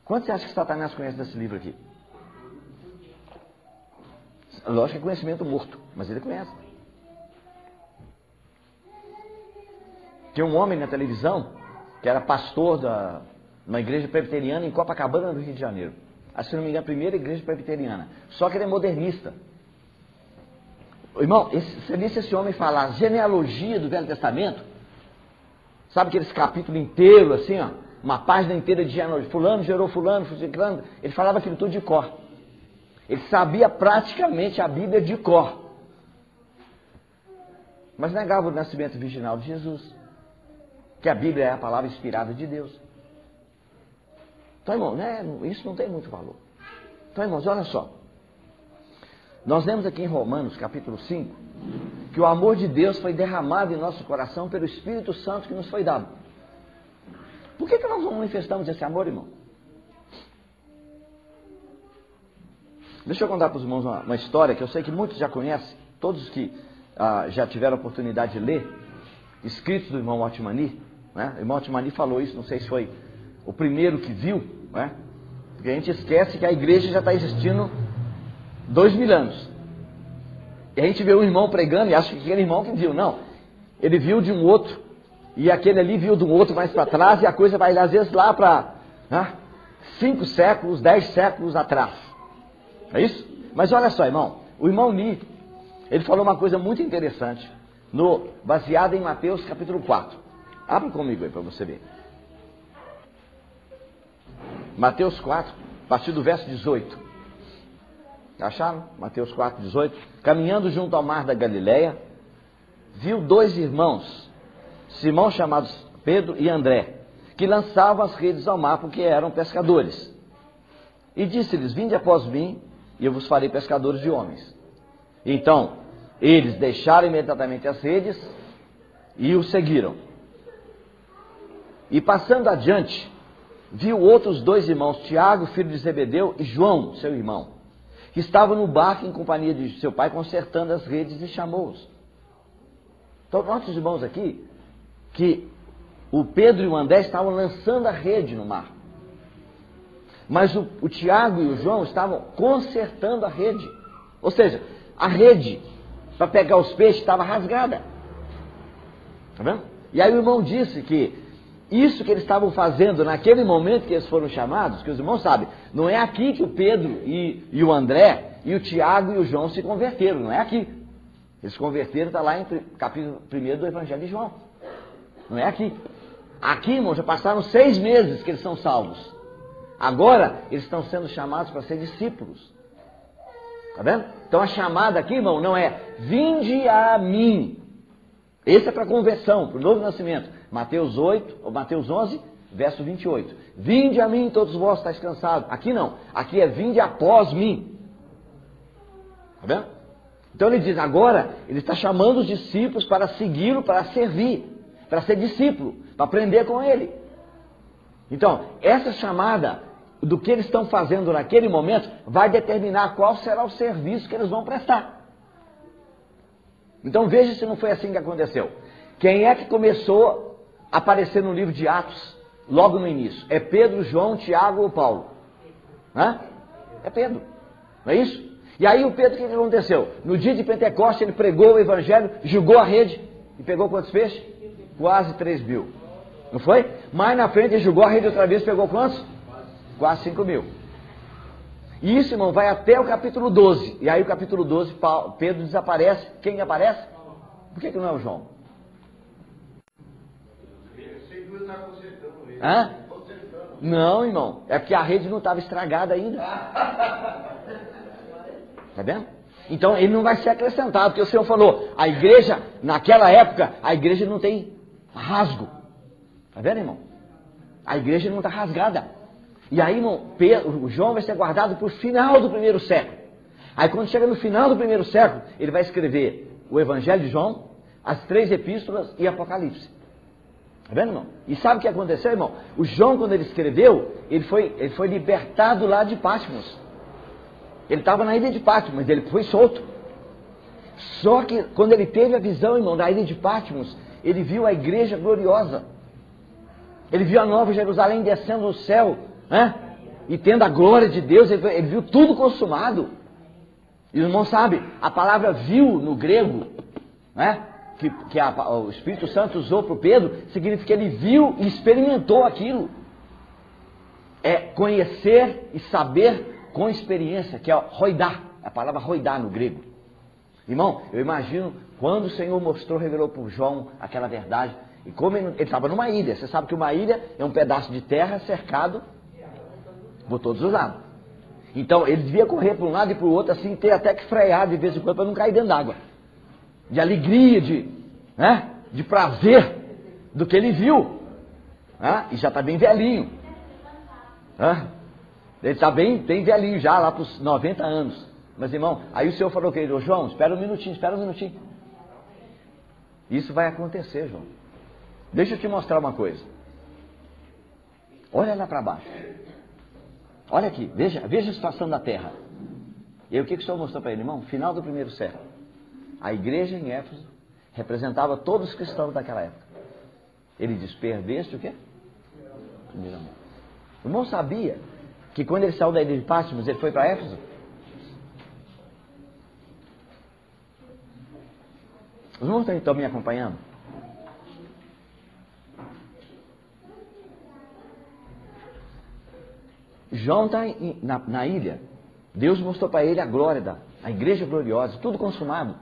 Quanto você acha que Satanás conhece desse livro aqui? Lógico que é conhecimento morto, mas ele conhece. Tinha um homem na televisão que era pastor uma igreja presbiteriana em Copacabana, no Rio de Janeiro. Se não me engano, a primeira igreja presbiteriana. Só que ele é modernista. Irmão, você visse esse homem falar genealogia do Velho Testamento? Sabe aqueles capítulos inteiros, assim, ó? Uma página inteira de genealogia. Fulano gerou fulano, fulano. Ele falava aquilo tudo de cor. Ele sabia praticamente a Bíblia de cor. Mas negava o nascimento virginal de Jesus. Que a Bíblia é a palavra inspirada de Deus. Então, irmão, né, isso não tem muito valor. Então, irmãos, olha só. Nós lemos aqui em Romanos, capítulo 5, que o amor de Deus foi derramado em nosso coração pelo Espírito Santo que nos foi dado. Por que nós não manifestamos esse amor, irmão? Deixa eu contar para os irmãos uma história que eu sei que muitos já conhecem, todos que já tiveram a oportunidade de ler, escritos do irmão Otmani, né? O irmão Otmani falou isso, não sei se foi o primeiro que viu, né? Porque a gente esquece que a igreja já está existindo 2000 anos. E a gente vê um irmão pregando e acha que aquele irmão que viu. Não, ele viu de um outro, e aquele ali viu de um outro mais para trás, e a coisa vai às vezes lá para 5 séculos, 10 séculos atrás. É isso? Mas olha só, irmão, o irmão Ni, ele falou uma coisa muito interessante, baseada em Mateus capítulo 4. Abra comigo aí para você ver. Mateus 4, a partir do verso 18. Acharam? Mateus 4, 18. Caminhando junto ao mar da Galileia, viu 2 irmãos, Simão chamados Pedro e André, que lançavam as redes ao mar porque eram pescadores. E disse-lhes: vinde após mim, e eu vos farei pescadores de homens. Então, eles deixaram imediatamente as redes e o seguiram. E passando adiante, viu outros 2 irmãos, Tiago, filho de Zebedeu, e João, seu irmão, que estavam no barco em companhia de seu pai, consertando as redes, e chamou-os. Então, nossos irmãos aqui, que o Pedro e o André estavam lançando a rede no mar. Mas o Tiago e o João estavam consertando a rede. Ou seja, a rede para pegar os peixes estava rasgada. Está vendo? E aí o irmão disse que isso que eles estavam fazendo naquele momento que eles foram chamados, que os irmãos sabem, não é aqui que o Pedro e o André e o Tiago e o João se converteram, não é aqui. Eles se converteram, está lá em capítulo 1 do Evangelho de João. Não é aqui. Aqui, irmão, já passaram 6 meses que eles são salvos. Agora, eles estão sendo chamados para ser discípulos. Está vendo? Então a chamada aqui, irmão, não é vinde a mim. Esse é para conversão, para o novo nascimento. Mateus 8, ou Mateus 11, verso 28. Vinde a mim, todos vós estáis cansados. Aqui não. Aqui é vinde após mim. Está vendo? Então ele diz, agora, ele está chamando os discípulos para segui-lo, para servir, para ser discípulo, para aprender com ele. Então, essa chamada do que eles estão fazendo naquele momento vai determinar qual será o serviço que eles vão prestar. Então veja se não foi assim que aconteceu. Quem é que começou a aparecer no livro de Atos, logo no início? É Pedro, João, Tiago ou Paulo? Hã? É Pedro, não é isso? E aí o Pedro, o que aconteceu? No dia de Pentecostes ele pregou o evangelho, jogou a rede e pegou quantos peixes? Quase 3.000. Não foi? Mais na frente ele jogou a rede outra vez, pegou quantos? Quase 5.000. E isso, irmão, vai até o capítulo 12. E aí o capítulo 12, Pedro desaparece. Quem aparece? Por que não é o João? Hã? Não, irmão. É porque a rede não estava estragada ainda. Tá vendo? Então ele não vai ser acrescentado, porque o Senhor falou, a igreja, naquela época, a igreja não tem rasgo. Tá vendo, irmão? A igreja não está rasgada. E aí, irmão, o João vai ser guardado para o final do primeiro século. Aí quando chega no final do primeiro século, ele vai escrever o Evangelho de João, as 3 epístolas e Apocalipse. Tá vendo, irmão? E sabe o que aconteceu, irmão? O João, quando ele escreveu, ele foi libertado lá de Patmos. Ele estava na ilha de Patmos, mas ele foi solto. Só que quando ele teve a visão, irmão, da ilha de Patmos, ele viu a igreja gloriosa. Ele viu a Nova Jerusalém descendo do céu, né? E tendo a glória de Deus, ele viu tudo consumado. E o irmão sabe, a palavra viu no grego, né? Que o Espírito Santo usou para o Pedro, significa que ele viu e experimentou aquilo. É conhecer e saber com experiência, que é roidar, a palavra roidar no grego. Irmão, eu imagino quando o Senhor revelou para o João aquela verdade, e como ele estava numa ilha, você sabe que uma ilha é um pedaço de terra cercado por todos os lados. Então ele devia correr para um lado e para o outro, assim, ter até que frear de vez em quando para não cair dentro d'água. De alegria, de prazer do que ele viu. E já está bem velhinho. Ele está bem velhinho já, lá para os 90 anos. Mas irmão, aí o Senhor falou, querido, João, espera um minutinho. Isso vai acontecer, João. Deixa eu te mostrar uma coisa. Olha lá para baixo. Olha aqui, veja a situação da terra. E aí o que o Senhor mostrou para ele, irmão? Final do primeiro século. A igreja em Éfeso representava todos os cristãos daquela época. Ele diz, perdeste o quê? Primeiro amor. O irmão sabia que quando ele saiu da ilha de Patmos, ele foi para Éfeso? Os irmãos estão me acompanhando? João está na ilha. Deus mostrou para ele a glória da igreja gloriosa, tudo consumado.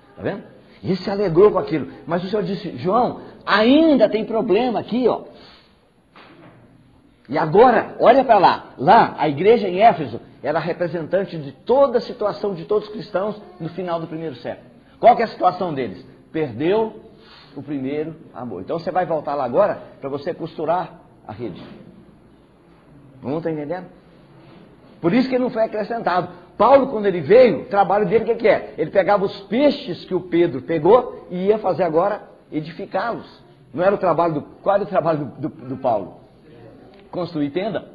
Está vendo? E ele se alegrou com aquilo. Mas o Senhor disse, João, ainda tem problema aqui, ó. E agora, olha para lá. Lá, a igreja em Éfeso era representante de toda a situação de todos os cristãos no final do primeiro século. Qual que é a situação deles? Perdeu o primeiro amor. Então você vai voltar lá agora para você costurar a rede. Não está entendendo? Por isso que ele não foi acrescentado. Paulo, quando ele veio, o trabalho dele o que é? Ele pegava os peixes que o Pedro pegou e ia fazer agora edificá-los. Não era o trabalho qual era o trabalho do Paulo? Construir tenda.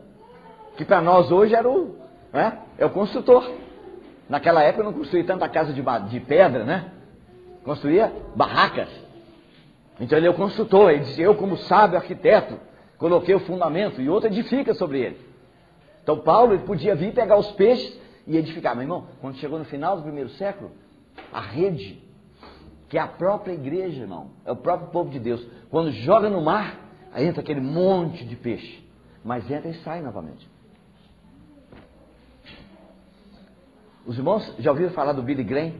Que para nós hoje era é o construtor. Naquela época não construía tanta casa de pedra, né? Construía barracas. Então ele é o construtor. Ele disse, eu como sábio arquiteto, coloquei o fundamento e outro edifica sobre ele. Então Paulo ele podia vir pegar os peixes e edificar. Mas irmão, quando chegou no final do primeiro século, a rede, que é a própria igreja, irmão, é o próprio povo de Deus, quando joga no mar, aí entra aquele monte de peixe, mas entra e sai novamente. Os irmãos já ouviram falar do Billy Graham?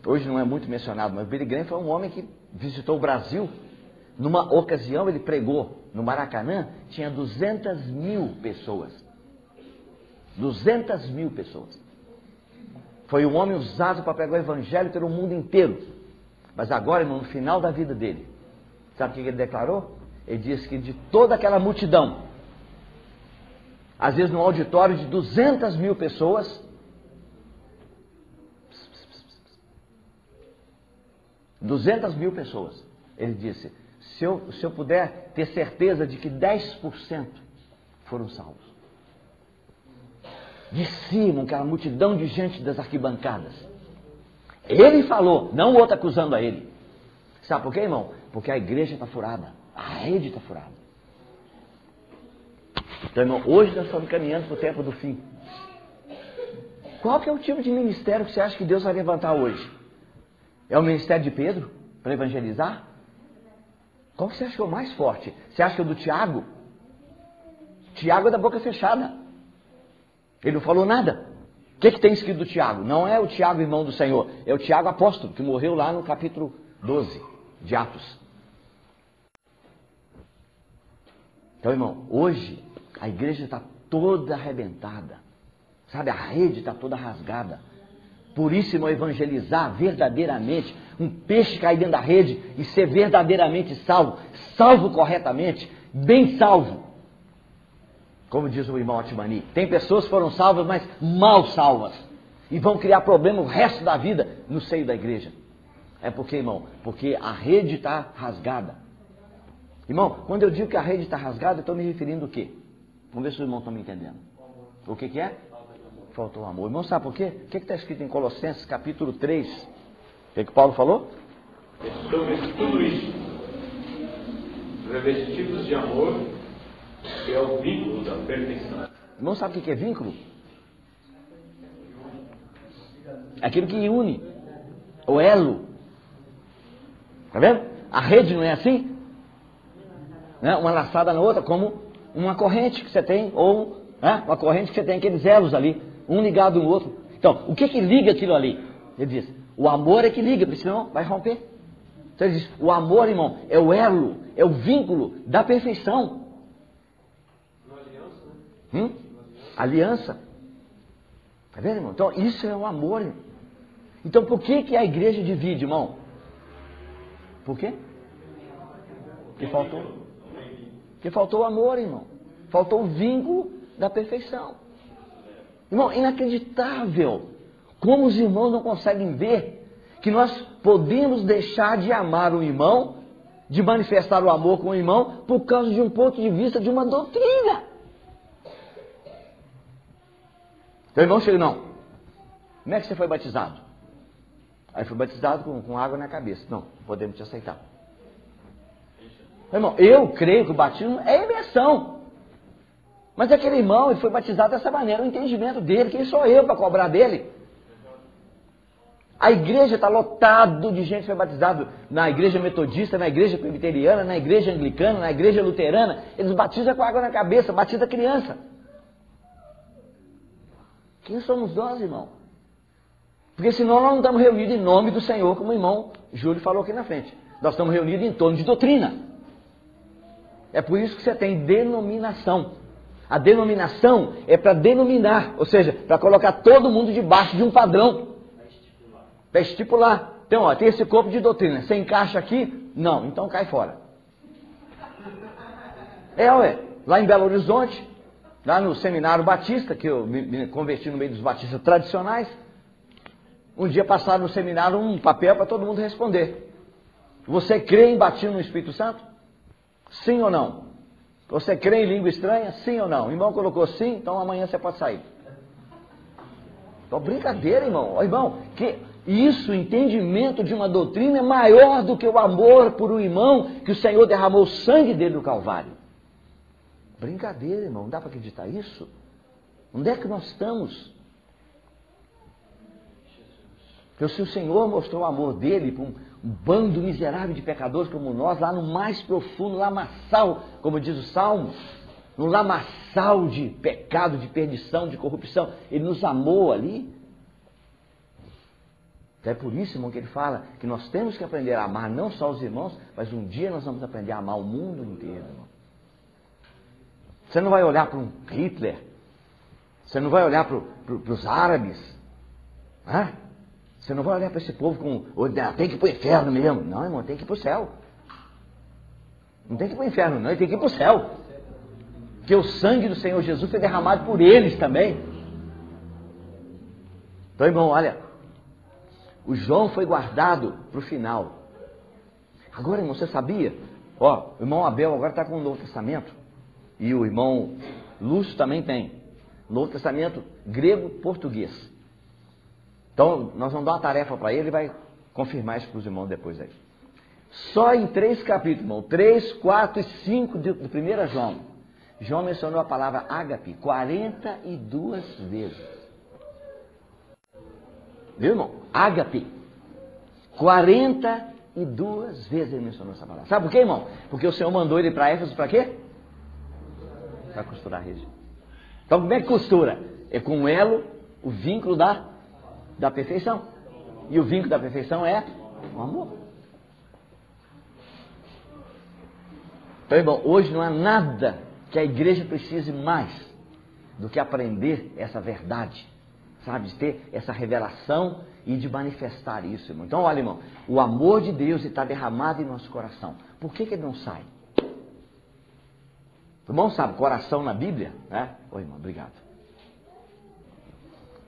Hoje não é muito mencionado, mas o Billy Graham foi um homem que visitou o Brasil. Numa ocasião ele pregou no Maracanã, tinha 200.000 pessoas. 200.000 pessoas. Foi um homem usado para pregar o evangelho pelo mundo inteiro. Mas agora, irmão, no final da vida dele, sabe o que ele declarou? Ele disse que de toda aquela multidão, às vezes num auditório de 200.000 pessoas, 200.000 pessoas, ele disse, se eu puder ter certeza de que 10% foram salvos. De cima, aquela multidão de gente das arquibancadas. Ele falou, não o outro acusando a ele. Sabe por quê, irmão? Porque a igreja está furada, a rede está furada. Então, irmão, hoje nós estamos caminhando para o tempo do fim. Qual que é o tipo de ministério que você acha que Deus vai levantar hoje? É o ministério de Pedro, para evangelizar? Qual que você acha que é o mais forte? Você acha que é o do Tiago? Tiago é da boca fechada. Ele não falou nada. O que tem escrito do Tiago? Não é o Tiago, irmão do Senhor. É o Tiago apóstolo, que morreu lá no capítulo 12 de Atos. Então, irmão, hoje a igreja está toda arrebentada. Sabe, a rede está toda rasgada. Por isso, irmão, evangelizar verdadeiramente, um peixe cair dentro da rede e ser verdadeiramente salvo, salvo corretamente, bem salvo. Como diz o irmão Atmani, tem pessoas que foram salvas, mas mal salvas. E vão criar problema o resto da vida no seio da igreja. É porque, irmão, porque a rede está rasgada. Irmão, quando eu digo que a rede está rasgada, eu estou me referindo ao quê? Vamos ver se os irmãos estão me entendendo. O que é? Faltou amor. Irmão, sabe por quê? O que está escrito em Colossenses capítulo 3? O que Paulo falou? Sobre tudo isso, revestidos de amor, que é o vínculo da perfeição. Irmão, sabe o que é vínculo? É aquilo que une, o elo. Tá vendo? A rede não é assim? Né? Uma laçada na outra, como uma corrente que você tem, ou uma corrente que você tem aqueles elos ali, um ligado no outro. Então, o que liga aquilo ali? Ele diz, o amor é que liga, porque senão vai romper. Então ele diz, o amor, irmão, é o elo, é o vínculo da perfeição. Aliança. Tá vendo, irmão? Então, isso é o amor, irmão. Então, por que a igreja divide, irmão? Por quê? Porque faltou. Porque faltou o amor, irmão. Faltou o vínculo da perfeição. Irmão, inacreditável como os irmãos não conseguem ver que nós podemos deixar de amar o irmão, de manifestar o amor com o irmão, por causa de um ponto de vista de uma doutrina. Então, irmão, chega, não. Como é que você foi batizado? Aí foi batizado com água na cabeça. Não, podemos te aceitar. Irmão, eu creio que o batismo é imersão. Mas aquele irmão, ele foi batizado dessa maneira, o entendimento dele, quem sou eu para cobrar dele? A igreja está lotada de gente que foi batizado na igreja metodista, na igreja presbiteriana, na igreja anglicana, na igreja luterana. Eles batizam com água na cabeça, batizam a criança. Quem somos nós, irmão? Porque senão nós não estamos reunidos em nome do Senhor, como o irmão Júlio falou aqui na frente. Nós estamos reunidos em torno de doutrina. É por isso que você tem denominação. A denominação é para denominar, ou seja, para colocar todo mundo debaixo de um padrão. Para estipular. Então, ó, tem esse corpo de doutrina. Você encaixa aqui? Não, então cai fora. Lá em Belo Horizonte, lá no Seminário Batista, que eu me converti no meio dos batistas tradicionais, um dia passaram no seminário um papel para todo mundo responder. Você crê em batismo no Espírito Santo? Sim ou não? Você crê em língua estranha? Sim ou não? O irmão colocou sim, então amanhã você pode sair. Então, brincadeira, irmão. Ó, irmão, que isso, o entendimento de uma doutrina é maior do que o amor por um irmão que o Senhor derramou o sangue dele no Calvário. Brincadeira, irmão. Não dá para acreditar isso? Onde é que nós estamos? Porque se o Senhor mostrou o amor dele para um bando miserável de pecadores como nós, lá no mais profundo lamaçal, como diz o Salmo, no lamaçal de pecado, de perdição, de corrupção, ele nos amou ali. Então é por isso, irmão, que ele fala que nós temos que aprender a amar não só os irmãos, mas um dia nós vamos aprender a amar o mundo inteiro, irmão. Você não vai olhar para um Hitler, você não vai olhar para os árabes, você não vai olhar para esse povo com, tem que ir para o inferno mesmo. Não, irmão, tem que ir para o céu. Não tem que ir para o inferno, não, ele tem que ir para o céu. Porque o sangue do Senhor Jesus foi derramado por eles também. Então, irmão, olha, o João foi guardado para o final. Agora, irmão, você sabia? Ó, o irmão Abel agora está com o Novo Testamento. E o irmão Lúcio também tem. Novo Testamento grego-português. Então, nós vamos dar uma tarefa para ele e vai confirmar isso para os irmãos depois aí. Só em 3 capítulos, irmão, 3, 4 e 5 de 1 João, João mencionou a palavra ágape 42 vezes. Viu, irmão? Ágape. 42 vezes ele mencionou essa palavra. Sabe por quê, irmão? Porque o Senhor mandou ele para Éfeso para quê? Para costurar a rede. Então, como é que costura? É com o elo, o vínculo da perfeição. E o vínculo da perfeição é o amor. Então, irmão, hoje não há nada que a igreja precise mais do que aprender essa verdade, sabe? De ter essa revelação e de manifestar isso, irmão. Então, olha, irmão, o amor de Deus está derramado em nosso coração. Por que ele não sai? O irmão sabe, coração na Bíblia, né? Oi, irmão, obrigado.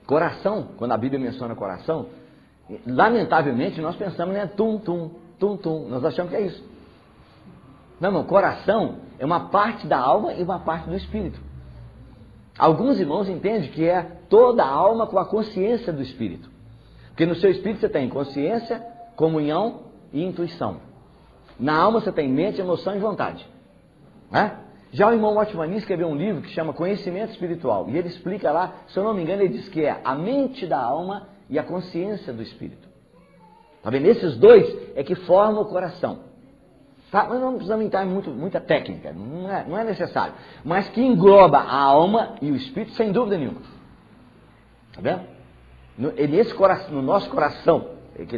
Coração, quando a Bíblia menciona coração, lamentavelmente nós pensamos, né? Tum, tum, tum, tum. Nós achamos que é isso. Não, irmão, coração é uma parte da alma e uma parte do espírito. Alguns irmãos entendem que é toda a alma com a consciência do espírito. Porque no seu espírito você tem consciência, comunhão e intuição. Na alma você tem mente, emoção e vontade. Né? Já o irmão Watchman escreveu um livro que chama Conhecimento Espiritual. E ele explica lá, se eu não me engano, ele diz que é a mente da alma e a consciência do espírito. Tá vendo? Esses dois é que formam o coração. Tá? Mas não precisamos entrar em muita técnica, não é necessário. Mas que engloba a alma e o espírito, sem dúvida nenhuma. Tá vendo? No nosso coração, que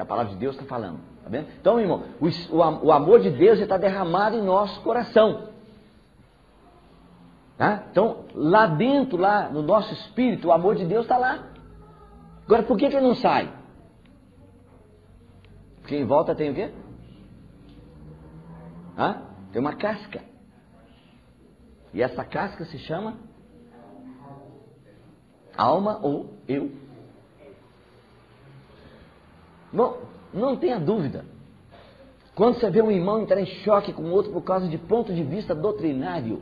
a palavra de Deus está falando. Tá vendo? Então, irmão, o amor de Deus está derramado em nosso coração. Tá? Então, lá dentro, lá no nosso espírito, o amor de Deus está lá. Agora, por que ele não sai? Porque em volta tem o quê? Tem uma casca. E essa casca se chama alma ou eu. Não tenha dúvida. Quando você vê um irmão entrar em choque com o outro por causa de ponto de vista doutrinário,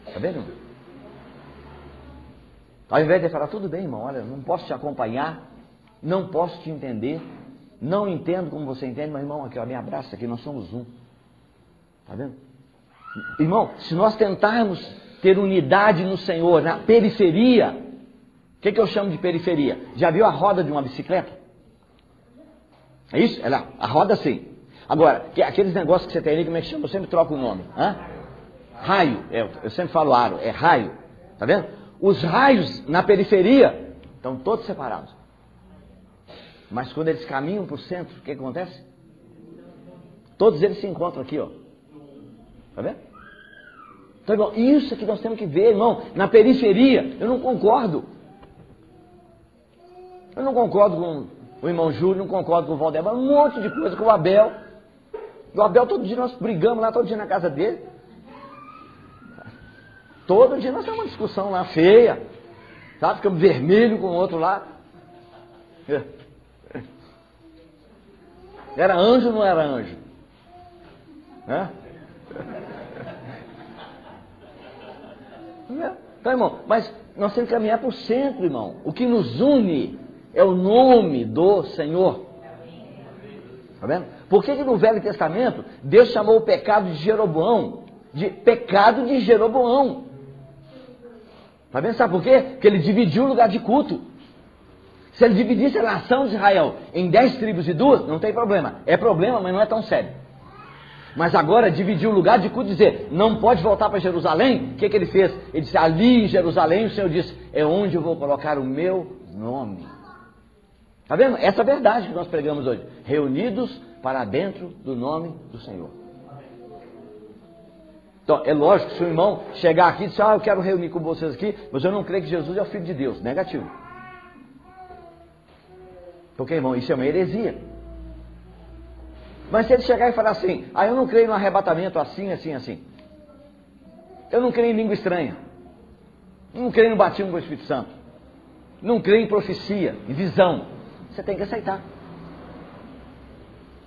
tá vendo? Ao invés de falar, tudo bem, irmão, olha, não posso te acompanhar, não posso te entender, não entendo como você entende, mas irmão, aqui, ó, me abraça aqui, nós somos um. Tá vendo? Irmão, se nós tentarmos ter unidade no Senhor, na periferia, o que eu chamo de periferia? Já viu a roda de uma bicicleta? É isso? É lá, a roda sim. Agora, aqueles negócios que você tem ali, como é que chama? Eu sempre troco o nome. Raio, eu sempre falo aro, é raio. Tá vendo? Os raios na periferia estão todos separados. Mas quando eles caminham para o centro, o que acontece? Todos eles se encontram aqui, ó. Tá vendo? Então, irmão, isso é que nós temos que ver, irmão. Na periferia, eu não concordo. Eu não concordo com o irmão Júlio, não concordo com o Valdemar, um monte de coisa com o Abel. O Abel, todo dia nós brigamos lá, todo dia na casa dele. Todo dia nós temos uma discussão lá feia. Sabe? Ficamos vermelho com o outro lá. Era anjo ou não era anjo? Então, irmão, mas nós temos que caminhar para o centro, irmão. O que nos une é o nome do Senhor. Tá vendo? Por que no Velho Testamento Deus chamou o pecado de Jeroboão de pecado de Jeroboão? Tá vendo? Sabe por quê? Porque ele dividiu o lugar de culto. Se ele dividisse a nação de Israel em 10 tribos e 2, não tem problema. É problema, mas não é tão sério. Mas agora dividiu o lugar de culto e dizer, não pode voltar para Jerusalém. O que ele fez? Ele disse, ali em Jerusalém, o Senhor disse, é onde eu vou colocar o meu nome. Está vendo? Essa é a verdade que nós pregamos hoje. Reunidos para dentro do nome do Senhor. Então, é lógico, se o irmão chegar aqui e dizer, eu quero reunir com vocês aqui, mas eu não creio que Jesus é o Filho de Deus. Negativo. Porque, irmão, isso é uma heresia. Mas se ele chegar e falar assim, eu não creio no arrebatamento assim, assim, assim. Eu não creio em língua estranha. Não creio no batismo com o Espírito Santo. Não creio em profecia, em visão. Você tem que aceitar.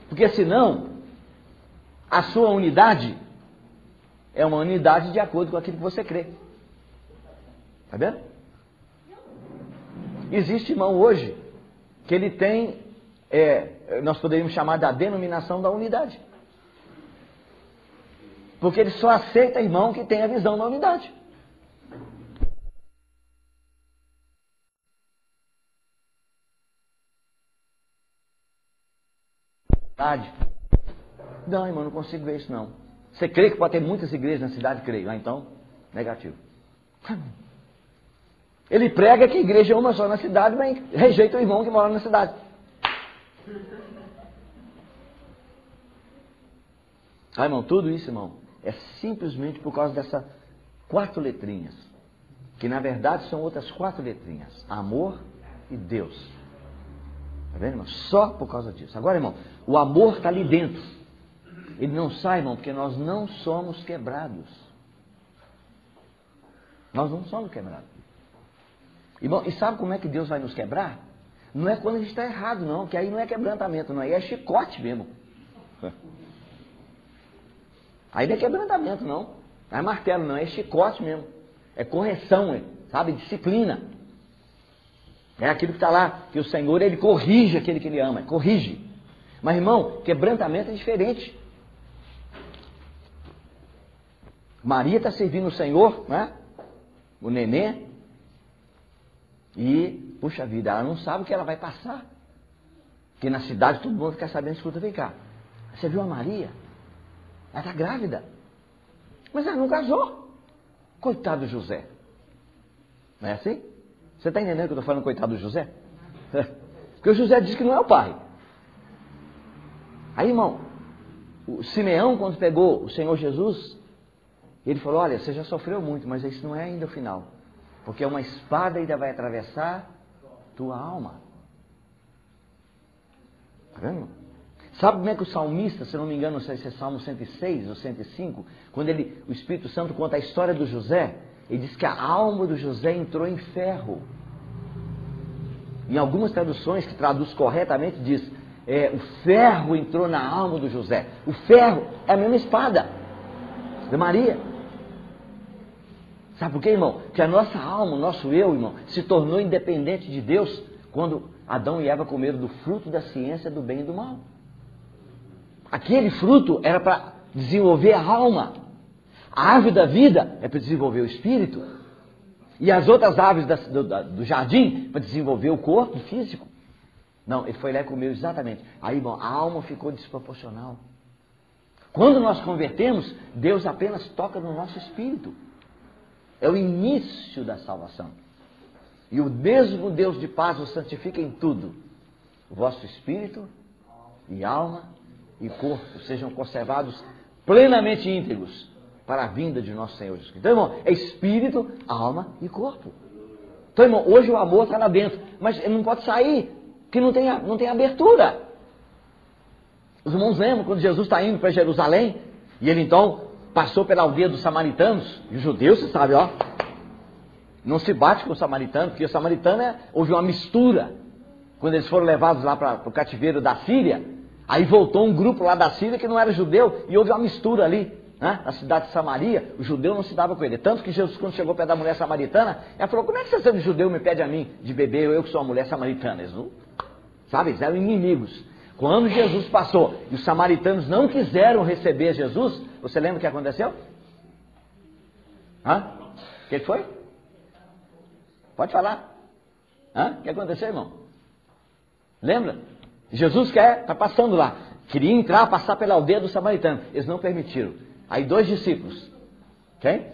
Porque senão, a sua unidade é uma unidade de acordo com aquilo que você crê. Está vendo? Existe irmão hoje que ele tem, nós poderíamos chamar da denominação da unidade. Porque ele só aceita irmão que tem a visão da unidade. Não, irmão, não consigo ver isso não. Você crê que pode ter muitas igrejas na cidade? Creio. Ah, então, negativo. Ele prega que a igreja é uma só na cidade, mas rejeita o irmão que mora na cidade. Ah, irmão, tudo isso, irmão, é simplesmente por causa dessas 4 letrinhas. Que na verdade são outras 4 letrinhas. Amor e Deus. Está vendo, irmão? Só por causa disso. Agora, irmão, o amor está ali dentro. Ele não sai, irmão, porque nós não somos quebrados. Nós não somos quebrados. Irmão, e sabe como é que Deus vai nos quebrar? Não é quando a gente está errado, não, que aí não é quebrantamento, não, aí é chicote mesmo. Aí não é quebrantamento, não. Não é martelo, não, é chicote mesmo. É correção, sabe? Disciplina. É aquilo que está lá, que o Senhor, Ele corrige aquele que Ele ama, corrige. Mas, irmão, quebrantamento é diferente. Maria está servindo o Senhor, né? O nenê. E, puxa vida, ela não sabe o que ela vai passar. Porque na cidade todo mundo fica sabendo, escuta, vem cá. Você viu a Maria? Ela está grávida. Mas ela não casou. Coitado do José. Não é assim? Você está entendendo que eu estou falando coitado do José? Porque o José diz que não é o pai. Aí, irmão, o Simeão, quando pegou o Senhor Jesus, ele falou, olha, você já sofreu muito, mas isso não é ainda o final. Porque uma espada ainda vai atravessar tua alma. Está vendo? Sabe como é que o salmista, se não me engano, não sei se é Salmo 106 ou 105, quando o Espírito Santo conta a história do José, ele diz que a alma do José entrou em ferro. Em algumas traduções que traduz corretamente, diz, o ferro entrou na alma do José. O ferro é a mesma espada de Maria. Sabe por quê, irmão? Que a nossa alma, o nosso eu, irmão, se tornou independente de Deus quando Adão e Eva comeram do fruto da ciência do bem e do mal. Aquele fruto era para desenvolver a alma. A árvore da vida é para desenvolver o espírito. E as outras árvores do jardim para desenvolver o corpo físico. Não, ele foi lá e comeu exatamente. Aí, irmão, a alma ficou desproporcional. Quando nós convertemos, Deus apenas toca no nosso espírito. É o início da salvação. E o mesmo Deus de paz os santifica em tudo. O vosso espírito e alma e corpo sejam conservados plenamente íntegros para a vinda de nosso Senhor Jesus Cristo. Então, irmão, é espírito, alma e corpo. Então, irmão, hoje o amor está lá dentro, mas ele não pode sair, porque não tem abertura. Os irmãos lembram quando Jesus está indo para Jerusalém, e ele então passou pela aldeia dos samaritanos, e os judeus, você sabe, ó, não se bate com o samaritano, porque o samaritano houve uma mistura. Quando eles foram levados lá para o cativeiro da Síria, aí voltou um grupo lá da Síria que não era judeu, e houve uma mistura ali, né? Na cidade de Samaria, o judeu não se dava com ele. Tanto que Jesus, quando chegou perto da mulher samaritana, ela falou, como é que você sendo judeu me pede a mim de beber, eu que sou uma mulher samaritana? Eles não, sabe, eles eram inimigos. Quando Jesus passou e os samaritanos não quiseram receber Jesus, você lembra o que aconteceu? O que foi? Pode falar. O que aconteceu, irmão? Lembra? Jesus está passando lá. Queria entrar, passar pela aldeia dos samaritanos. Eles não permitiram. Aí 2 discípulos. Quem?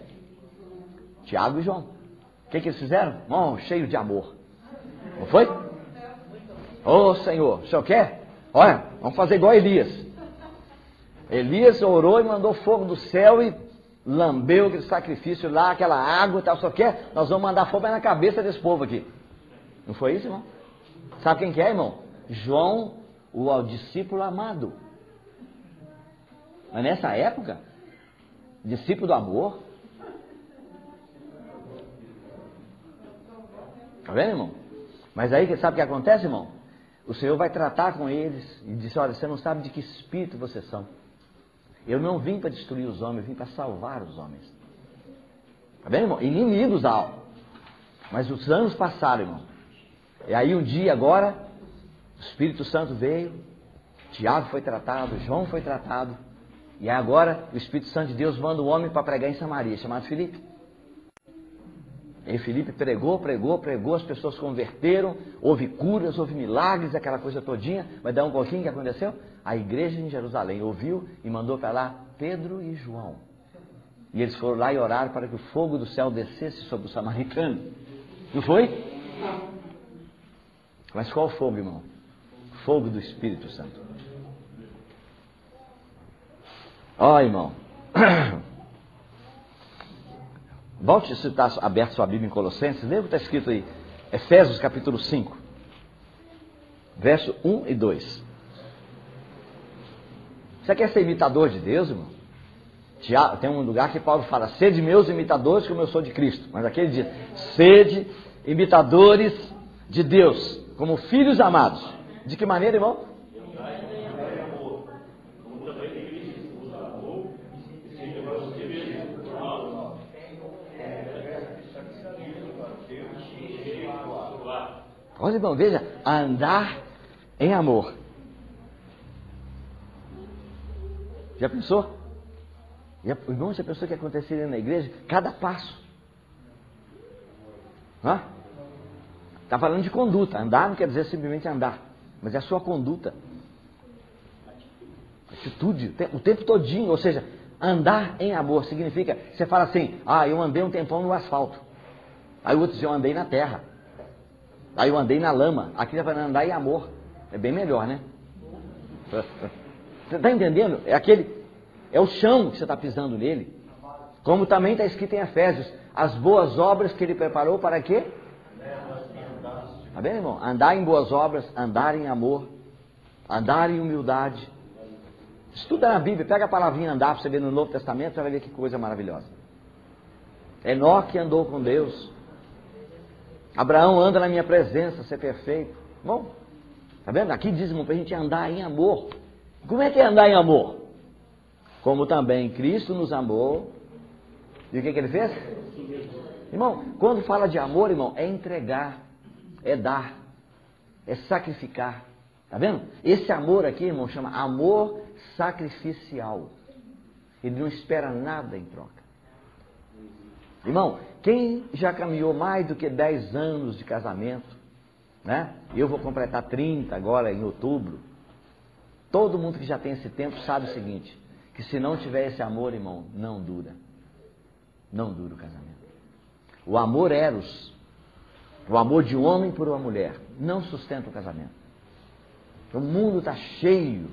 Tiago e João. O que eles fizeram? Cheio de amor. Não foi? Ô Senhor, o senhor quer? Olha, vamos fazer igual a Elias. Elias orou e mandou fogo do céu e lambeu aquele sacrifício lá, aquela água e tal. Só quer? Nós vamos mandar fogo na cabeça desse povo aqui. Não foi isso, irmão? Sabe quem que é, irmão? João, o discípulo amado. Mas nessa época, discípulo do amor. Tá vendo, irmão? Mas aí, sabe o que acontece, irmão? O Senhor vai tratar com eles e diz, olha, você não sabe de que espírito vocês são. Eu não vim para destruir os homens, eu vim para salvar os homens. Tá bem, irmão? Inimigos há. Mas os anos passaram, irmão. E aí um dia agora, o Espírito Santo veio, Tiago foi tratado, João foi tratado. E agora o Espírito Santo de Deus manda um homem para pregar em Samaria, chamado Filipe. E Filipe pregou, as pessoas converteram, houve curas, houve milagres, aquela coisa todinha. Mas daí um pouquinho, o que aconteceu? A igreja em Jerusalém ouviu e mandou para lá Pedro e João. E eles foram lá e oraram para que o fogo do céu descesse sobre o samaritano. Não foi? Mas qual fogo, irmão? Fogo do Espírito Santo. Ó, irmão. Volte a citar aberto sua Bíblia em Colossenses. Lembra o que está escrito aí? Efésios capítulo 5. Verso 1 e 2. Você quer ser imitador de Deus, irmão? Tem um lugar que Paulo fala: sede meus imitadores como eu sou de Cristo. Mas aqui ele diz: sede imitadores de Deus, como filhos amados. De que maneira, irmão? Olha, irmão, veja, andar em amor. Já pensou? Irmão, já pensou o que aconteceria na igreja? Cada passo. Está falando de conduta. Andar não quer dizer simplesmente andar, mas é a sua conduta. Atitude, o tempo todinho. Ou seja, andar em amor significa, você fala assim: eu andei um tempão no asfalto. Aí o outro diz: eu andei na terra. Aí eu andei na lama. Aqui vai andar em amor. É bem melhor, né? Você está entendendo? É o chão que você está pisando nele. Como também está escrito em Efésios: as boas obras que ele preparou para quê? Está bem, irmão? Andar em boas obras, andar em amor, andar em humildade. Estuda na Bíblia, pega a palavrinha andar para você ver no Novo Testamento, você vai ver que coisa maravilhosa. Enoque andou com Deus. Abraão anda na minha presença, ser perfeito. Bom, tá vendo? Aqui diz, irmão, para a gente andar em amor. Como é que é andar em amor? Como também Cristo nos amou. E o que ele fez? Irmão, quando fala de amor, irmão, é entregar, é dar, é sacrificar. Tá vendo? Esse amor aqui, irmão, chama amor sacrificial. Ele não espera nada em troca. Irmão, quem já caminhou mais do que 10 anos de casamento, né? Eu vou completar 30 agora em outubro. Todo mundo que já tem esse tempo sabe o seguinte: que se não tiver esse amor, irmão, não dura. Não dura o casamento. O amor eros, o amor de um homem por uma mulher, não sustenta o casamento. O mundo está cheio,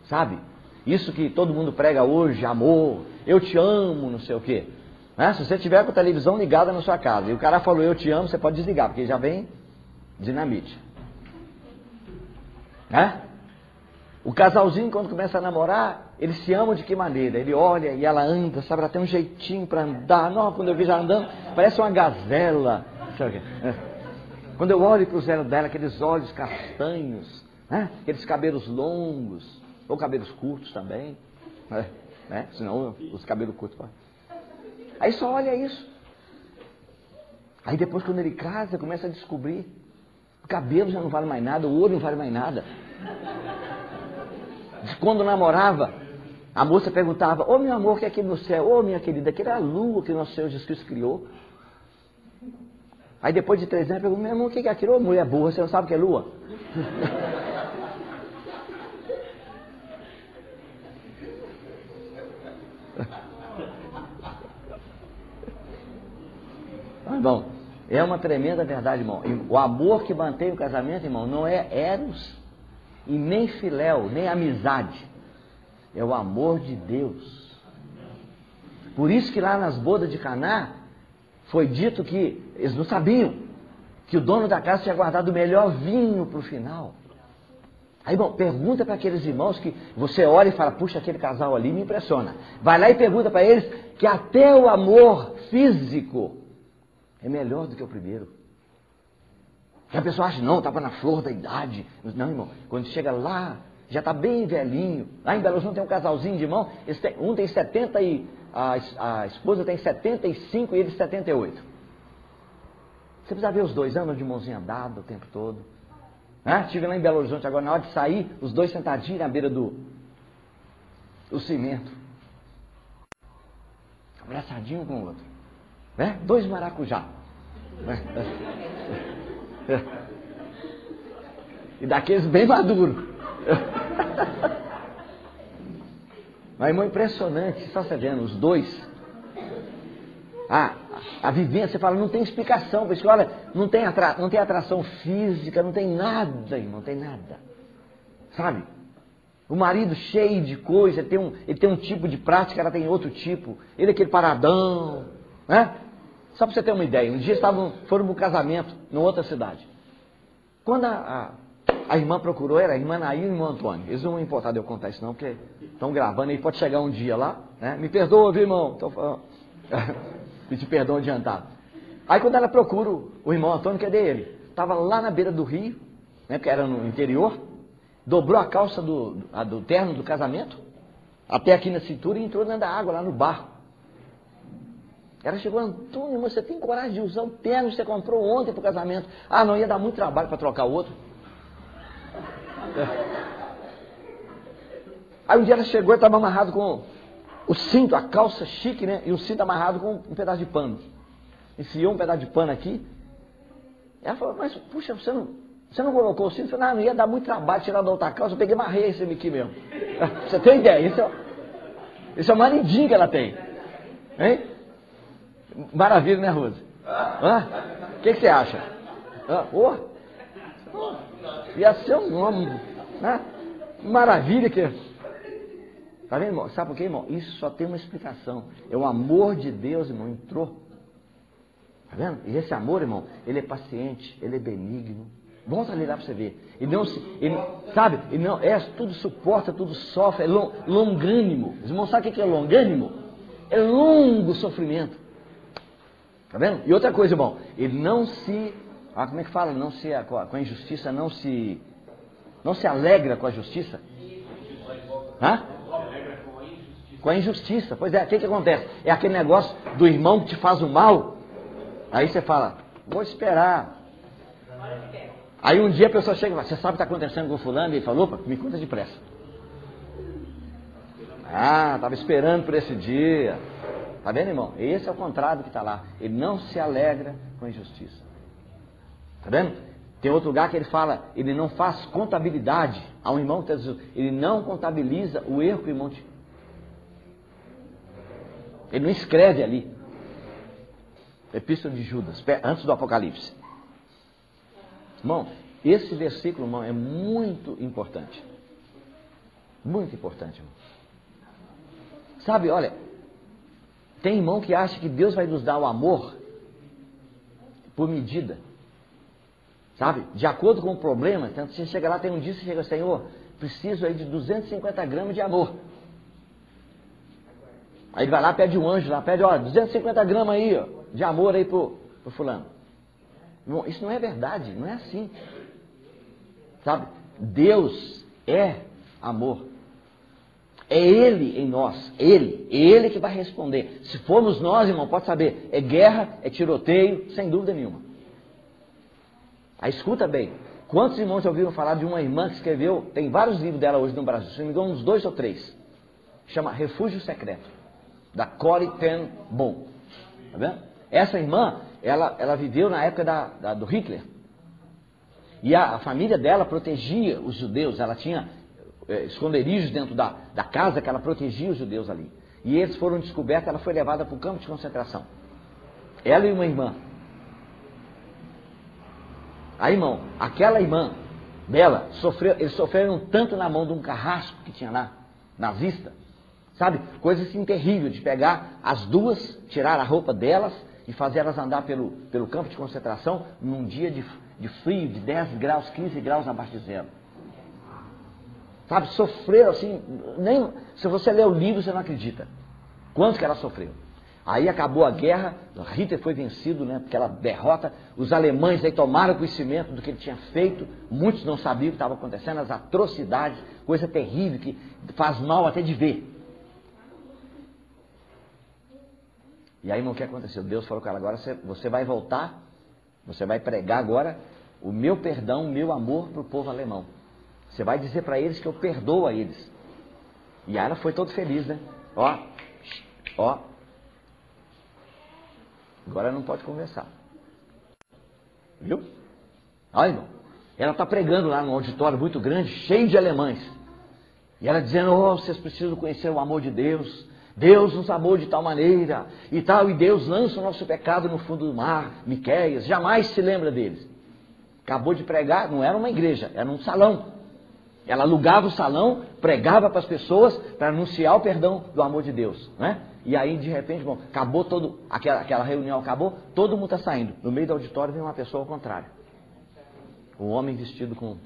sabe? Isso que todo mundo prega hoje, amor, eu te amo, não sei o quê. Se você tiver com a televisão ligada na sua casa e o cara falou eu te amo, você pode desligar, porque já vem dinamite. O casalzinho, quando começa a namorar, eles se amam de que maneira? Ele olha e ela anda, sabe? Ela tem um jeitinho para andar. Não, quando eu vejo ela andando, parece uma gazela. Quando eu olho para os olhos dela, aqueles olhos castanhos, aqueles cabelos longos, ou cabelos curtos também, senão os cabelos curtos. Aí só olha isso. Aí depois, quando ele casa, começa a descobrir: o cabelo já não vale mais nada, o olho não vale mais nada. Quando namorava, a moça perguntava: ô meu amor, o que é aquele no céu? Ô minha querida, aquele é a lua que o nosso Senhor Jesus Cristo criou. Aí depois de 3 anos, pergunta: meu amor, o que é aquilo? Ô mulher burra, você não sabe o que é lua? Irmão, é uma tremenda verdade, irmão. O amor que mantém o casamento, irmão, não é eros e nem filéu, nem amizade. É o amor de Deus. Por isso que lá nas bodas de Caná foi dito que eles não sabiam que o dono da casa tinha guardado o melhor vinho para o final. Aí, irmão, pergunta para aqueles irmãos que você olha e fala: puxa, aquele casal ali me impressiona. Vai lá e pergunta para eles que até o amor físico é melhor do que o primeiro. Que a pessoa acha: não, estava na flor da idade. Não, irmão, quando chega lá já está bem velhinho. Lá em Belo Horizonte tem um casalzinho de irmão, um tem 70 e a esposa tem 75 e ele 78. Você precisa ver os dois, andam de mãozinha dada o tempo todo. Estive lá em Belo Horizonte agora, na hora de sair, os dois sentadinhos na beira do cimento. Abraçadinho um com o outro. Dois maracujá. E daqueles bem maduros. Mas, irmão, impressionante, só você vendo, os dois. A vivência, você fala, não tem explicação. Porque, olha, não tem atração física, não tem nada, irmão, não tem nada. Sabe? O marido cheio de coisa, ele tem um tipo de prática, ela tem outro tipo. Ele é aquele paradão. Só para você ter uma ideia, um dia foram para um casamento em outra cidade. Quando a irmã procurou, era a irmã Naí e o irmão Antônio. Eles não vão importar de eu contar isso não, porque estão gravando aí, pode chegar um dia lá, Me perdoa, viu, irmão? Pedir perdão adiantado. Aí quando ela procura o irmão Antônio, cadê ele? Estava lá na beira do rio, porque era no interior, dobrou a calça do terno do casamento, até aqui na cintura, e entrou dentro da água, lá no barco. Ela chegou, Antônio, irmão, você tem coragem de usar o terno que você comprou ontem para o casamento? Não ia dar muito trabalho para trocar o outro. Aí um dia ela chegou e estava amarrado com o cinto, a calça chique, e o cinto amarrado com um pedaço de pano. Enfiou um pedaço de pano aqui. Ela falou, mas puxa, você não colocou o cinto? Eu falei, não ia dar muito trabalho tirar da outra calça, eu peguei e amarrei esse aqui mesmo. Você tem ideia? Isso é uma maridinha que ela tem. Hein? Maravilha, né, Rose? O que você acha? Ia ser um nome, maravilha que... Tá vendo, irmão? Sabe por quê, irmão? Isso só tem uma explicação. É o amor de Deus, irmão, entrou. Tá vendo? E esse amor, irmão, ele é paciente, ele é benigno. Volta ali lá para você ver. Ele não tudo suporta, tudo sofre, é longânimo. Os irmãos, sabe o que é longânimo? É longo sofrimento. Tá vendo? E outra coisa, irmão, ele não se... como é que fala? Não se, com a injustiça, não se alegra com a justiça. Com a injustiça. Pois é, o que acontece? É aquele negócio do irmão que te faz o mal. Aí você fala, vou esperar. Aí um dia a pessoa chega e fala, você sabe o que está acontecendo com fulano? E ele falou, opa, me conta depressa. Estava esperando por esse dia. Tá vendo, irmão? Esse é o contrário que está lá. Ele não se alegra com a injustiça. Tá vendo? Tem outro lugar que ele fala, ele não faz contabilidade. Há um irmão que está dizendo, ele não contabiliza o erro que o irmão tinha. Ele não escreve ali. Epístola de Judas, antes do Apocalipse. Irmão, esse versículo, irmão, é muito importante. Muito importante, irmão. Sabe, olha, tem irmão que acha que Deus vai nos dar o amor por medida. Sabe? De acordo com o problema. Então você chega lá, tem um dia você chega, Senhor, preciso aí de 250 gramas de amor. Aí ele vai lá, pede um anjo lá, pede, 250 gramas aí, de amor aí pro fulano. Irmão, isso não é verdade, não é assim. Sabe? Deus é amor. É Ele em nós, Ele que vai responder. Se formos nós, irmão, pode saber, é guerra, é tiroteio, sem dúvida nenhuma. Aí escuta bem, quantos irmãos já ouviram falar de uma irmã que escreveu, tem vários livros dela hoje no Brasil, se não me engano uns 2 ou 3, chama Refúgio Secreto, da Corrie ten Boom. Tá vendo? Essa irmã, ela viveu na época do Hitler, e a família dela protegia os judeus, ela tinha esconderijos dentro da casa que ela protegia os judeus ali. E eles foram descobertos, ela foi levada para o campo de concentração. Ela e uma irmã. Aí, irmão, aquela irmã dela, eles sofreram tanto na mão de um carrasco que tinha lá, nazista, sabe? Coisa assim terrível, de pegar as duas, tirar a roupa delas e fazer elas andar pelo campo de concentração num dia de frio, de 10 graus, 15 graus abaixo de zero. Sabe, sofreram assim, nem se você ler o livro você não acredita. Quanto que ela sofreu. Aí acabou a guerra, Hitler foi vencido, né, aquela derrota, os alemães aí tomaram conhecimento do que ele tinha feito, muitos não sabiam o que estava acontecendo, as atrocidades, coisa terrível que faz mal até de ver. E aí, irmão, o que aconteceu? Deus falou com ela, agora você vai voltar, você vai pregar agora o meu perdão, o meu amor para o povo alemão. Você vai dizer para eles que eu perdoo a eles. E aí ela foi toda feliz, né? Ó. Agora não pode conversar. Viu? Olha, irmão. Ela está pregando lá num auditório muito grande, cheio de alemães. E ela dizendo, vocês precisam conhecer o amor de Deus. Deus nos amou de tal maneira e tal. E Deus lança o nosso pecado no fundo do mar. Miqueias, jamais se lembra deles. Acabou de pregar, não era uma igreja, era um salão. Ela alugava o salão, pregava para as pessoas para anunciar o perdão do amor de Deus, né? E aí, de repente, bom, acabou aquela reunião acabou, todo mundo está saindo. No meio do auditório vem uma pessoa ao contrário. Um homem vestido com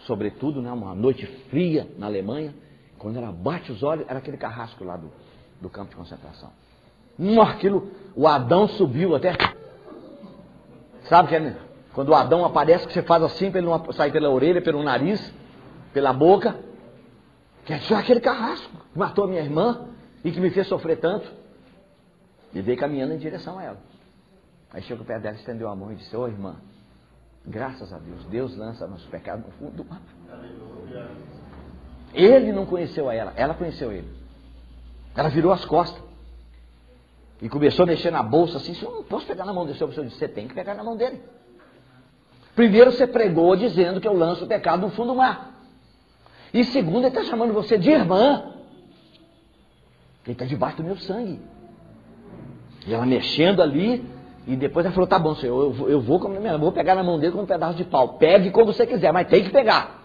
sobretudo, né, uma noite fria na Alemanha. Quando ela bate os olhos, era aquele carrasco lá do campo de concentração. O Adão subiu até. Sabe que é, quando o Adão aparece, que você faz assim para ele não sair pela orelha, pelo nariz, pela boca. Que é aquele carrasco que matou a minha irmã e que me fez sofrer tanto. E veio caminhando em direção a ela. Aí chegou perto dela, estendeu a mão e disse, ô irmã, graças a Deus, Deus lança nosso pecado no fundo do mar. Ele não conheceu a ela conheceu ele. Ela virou as costas e começou a mexer na bolsa assim, eu não posso pegar na mão desse homem. Você tem que pegar na mão dele. Primeiro você pregou dizendo que eu lanço o pecado no fundo do mar. E segundo, ele está chamando você de irmã. Ele está debaixo do meu sangue. E ela mexendo ali, e depois ela falou, tá bom, senhor, eu vou pegar na mão dele com um pedaço de pau. Pegue como você quiser, mas tem que pegar.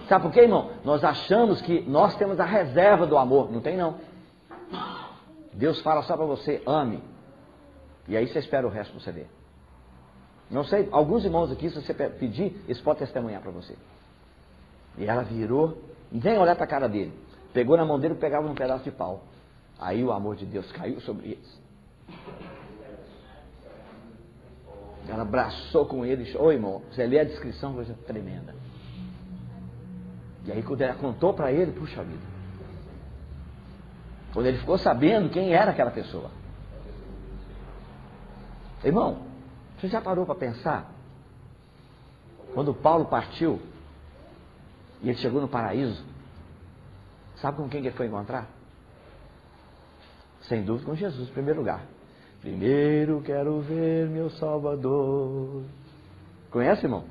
Sabe por quê, irmão? Nós achamos que nós temos a reserva do amor. Não tem, não. Deus fala só para você, ame. E aí você espera o resto para você ver. Não sei, alguns irmãos aqui, se você pedir, eles podem testemunhar para você. E ela virou, nem olhar para a cara dele. Pegou na mão dele e pegava um pedaço de pau. Aí o amor de Deus caiu sobre eles. Ela abraçou com ele. Ô irmão, você lê a descrição, coisa tremenda. E aí quando ela contou para ele, puxa vida. Quando ele ficou sabendo quem era aquela pessoa. Irmão, você já parou para pensar? Quando Paulo partiu e ele chegou no paraíso, sabe com quem ele foi encontrar? Sem dúvida com Jesus, em primeiro lugar. Primeiro quero ver meu Salvador. Conhece, irmão?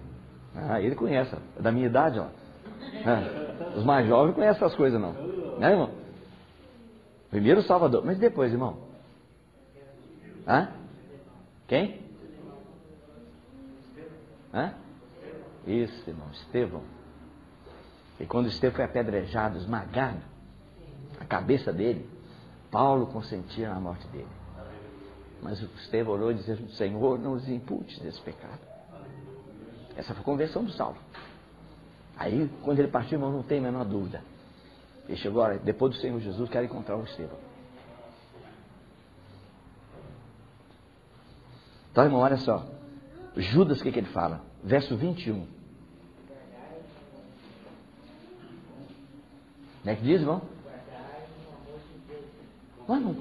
Ah, ele conhece, é da minha idade, ó. Os mais jovens conhecem essas coisas, não. Né, irmão? Primeiro o Salvador, mas depois, irmão? Hã? Quem? Hã? Isso, irmão, Estevão. E quando Estevão foi apedrejado, esmagado, a cabeça dele, Paulo consentia na morte dele. Mas o Estevão orou e disse, Senhor, não os imputes desse pecado. Essa foi a conversão do Saulo. Aí, quando ele partiu, irmão, não tem a menor dúvida. Ele chegou, olha, depois do Senhor Jesus, quero encontrar o Estevão. Então, irmão, olha só. Judas, o que ele fala? Verso 21. Como é que diz, irmão? Mano,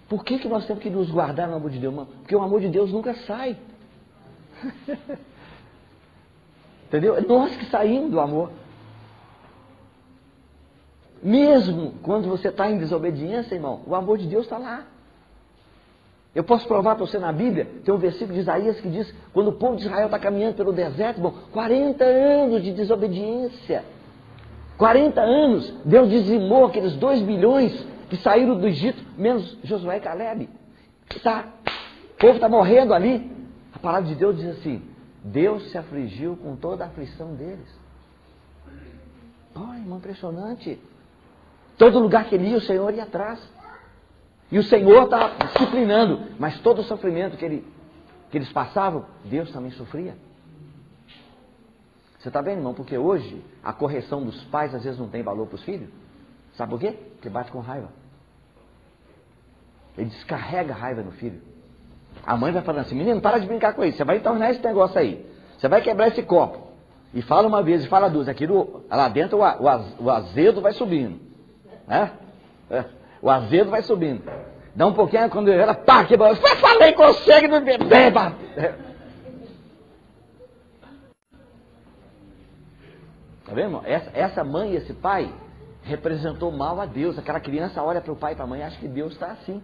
por que nós temos que nos guardar no amor de Deus, irmão? Porque o amor de Deus nunca sai. Entendeu? É nós que saímos do amor. Mesmo quando você está em desobediência, irmão, o amor de Deus está lá. Eu posso provar para você na Bíblia, tem um versículo de Isaías que diz, quando o povo de Israel está caminhando pelo deserto, irmão, 40 anos de desobediência. 40 anos, Deus dizimou aqueles 2 bilhões que saíram do Egito, menos Josué e Caleb. O povo está morrendo ali. A palavra de Deus diz assim, Deus se afligiu com toda a aflição deles. Olha, irmão, impressionante. Todo lugar que ele ia, o Senhor ia atrás. E o Senhor está disciplinando. Mas todo o sofrimento que eles passavam, Deus também sofria. Você está vendo, irmão? Porque hoje a correção dos pais às vezes não tem valor para os filhos. Sabe por quê? Porque bate com raiva. Ele descarrega a raiva no filho. A mãe vai falando assim, menino, para de brincar com isso, você vai tornar esse negócio aí. Você vai quebrar esse copo. E fala uma vez e fala duas. Aquilo, lá dentro o azedo vai subindo. Né? O azedo vai subindo. Dá um pouquinho, quando ela pá, quebrou. Eu falei com você que não beba. Tá vendo, irmão? Essa mãe e esse pai representou mal a Deus. Aquela criança olha para o pai e para a mãe e acha que Deus está assim.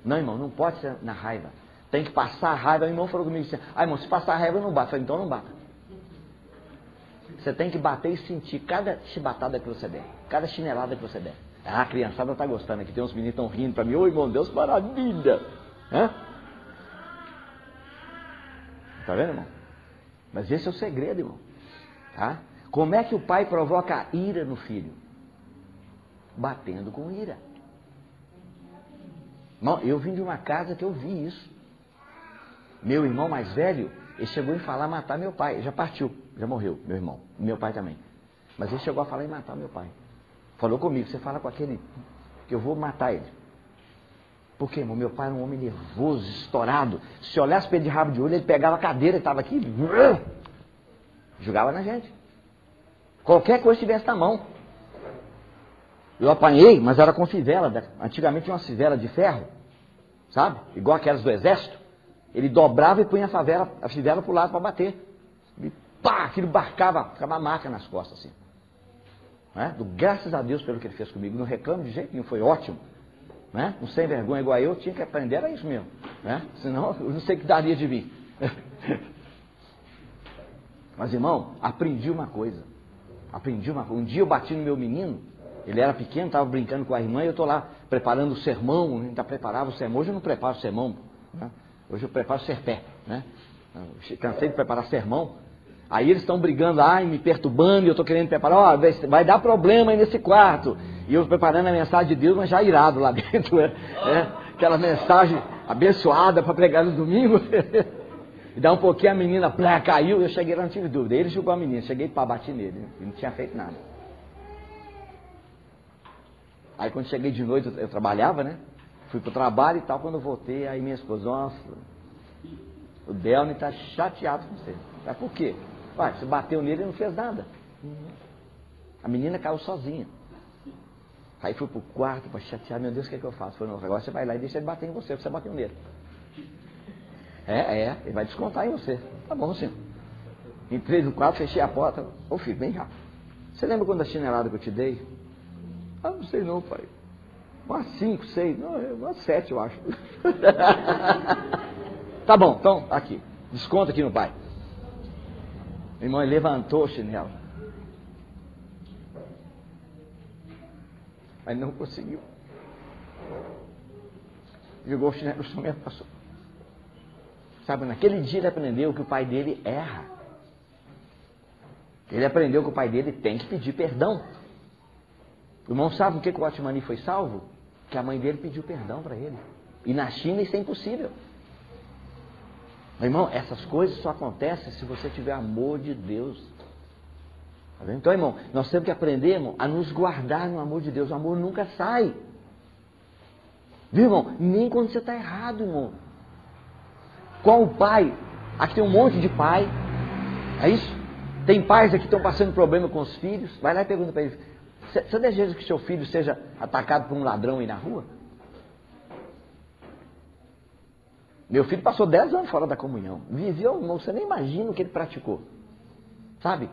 Não, irmão, não pode ser na raiva. Tem que passar a raiva. O irmão falou comigo assim, irmão, se passar a raiva eu não bato. Eu falei, então não bata. Você tem que bater e sentir cada chibatada que você der, cada chinelada que você der. A criançada está gostando aqui, tem uns meninos que estão rindo para mim, ô irmão, Deus, maravilha. Tá vendo, irmão? Mas esse é o segredo, irmão. Tá? Como é que o pai provoca a ira no filho? Batendo com ira. Irmão, eu vim de uma casa que eu vi isso. Meu irmão mais velho, ele chegou a falar matar meu pai. Já partiu, já morreu, meu irmão. Meu pai também. Mas ele chegou a falar em matar meu pai. Falou comigo, você fala com aquele que eu vou matar ele. Por quê, irmão? Meu pai era um homem nervoso, estourado. Se olhasse para ele de rabo de olho, ele pegava a cadeira que estava aqui, jogava na gente. Qualquer coisa que tivesse na mão. Eu apanhei, mas era com fivela. Antigamente tinha uma fivela de ferro, sabe? Igual aquelas do exército. Ele dobrava e punha a fivela para o lado para bater. E pá, aquilo ficava uma marca nas costas assim. Né? Graças a Deus pelo que ele fez comigo. Não reclamo de jeito nenhum, foi ótimo. Né? Um sem vergonha igual eu, tinha que aprender, era isso mesmo. Né? Senão eu não sei o que daria de mim. Mas irmão, aprendi uma coisa. Um dia eu bati no meu menino, ele era pequeno, estava brincando com a irmã, e eu estou lá preparando o sermão, a gente preparava o sermão. Hoje eu não preparo o sermão, né? Hoje eu preparo o serpé. Né? Eu cansei de preparar sermão. Aí eles estão brigando lá e me perturbando, e eu estou querendo preparar, vai dar problema aí nesse quarto. E eu preparando a mensagem de Deus, mas já irado lá dentro. Aquela mensagem abençoada para pregar no domingo. E dá um pouquinho, a menina caiu, eu cheguei lá, não tive dúvida. Ele jogou a menina, cheguei para bater nele, ele não tinha feito nada. Aí quando cheguei de noite, eu trabalhava, né? Fui para o trabalho e tal, quando eu voltei, aí minha esposa, nossa, o Delme está chateado com você. Mas por quê? Você bateu nele e não fez nada. A menina caiu sozinha. Aí fui para o quarto para chatear, meu Deus, o que é que eu faço? Falei, não, agora você vai lá e deixa ele bater em você, porque você bateu nele. Ele vai descontar em você. Tá bom, senhor. Entrei no quarto, fechei a porta. Ô filho, vem cá. Você lembra quando a chinelada que eu te dei? Não sei não, pai. Umas 5, 6, não, umas 7 eu acho. Tá bom, então, aqui. Desconta aqui no pai. Meu irmão, ele levantou o chinelo. Mas não conseguiu. Jogou o chinelo no chão e passou. Sabe, naquele dia ele aprendeu que o pai dele erra. Ele aprendeu que o pai dele tem que pedir perdão. O irmão sabe por que o Otmani foi salvo? Que a mãe dele pediu perdão para ele. E na China isso é impossível. Meu irmão, essas coisas só acontecem se você tiver amor de Deus. Tá vendo? Então, irmão, nós temos que aprender, irmão, a nos guardar no amor de Deus. O amor nunca sai. Viu, irmão? Nem quando você está errado, irmão. Qual o pai? Aqui tem um monte de pai. É isso? Tem pais aqui que estão passando problema com os filhos. Vai lá e pergunta para eles. Você deseja que seu filho seja atacado por um ladrão aí na rua? Meu filho passou 10 anos fora da comunhão. Viveu, irmão, você nem imagina o que ele praticou. Sabe?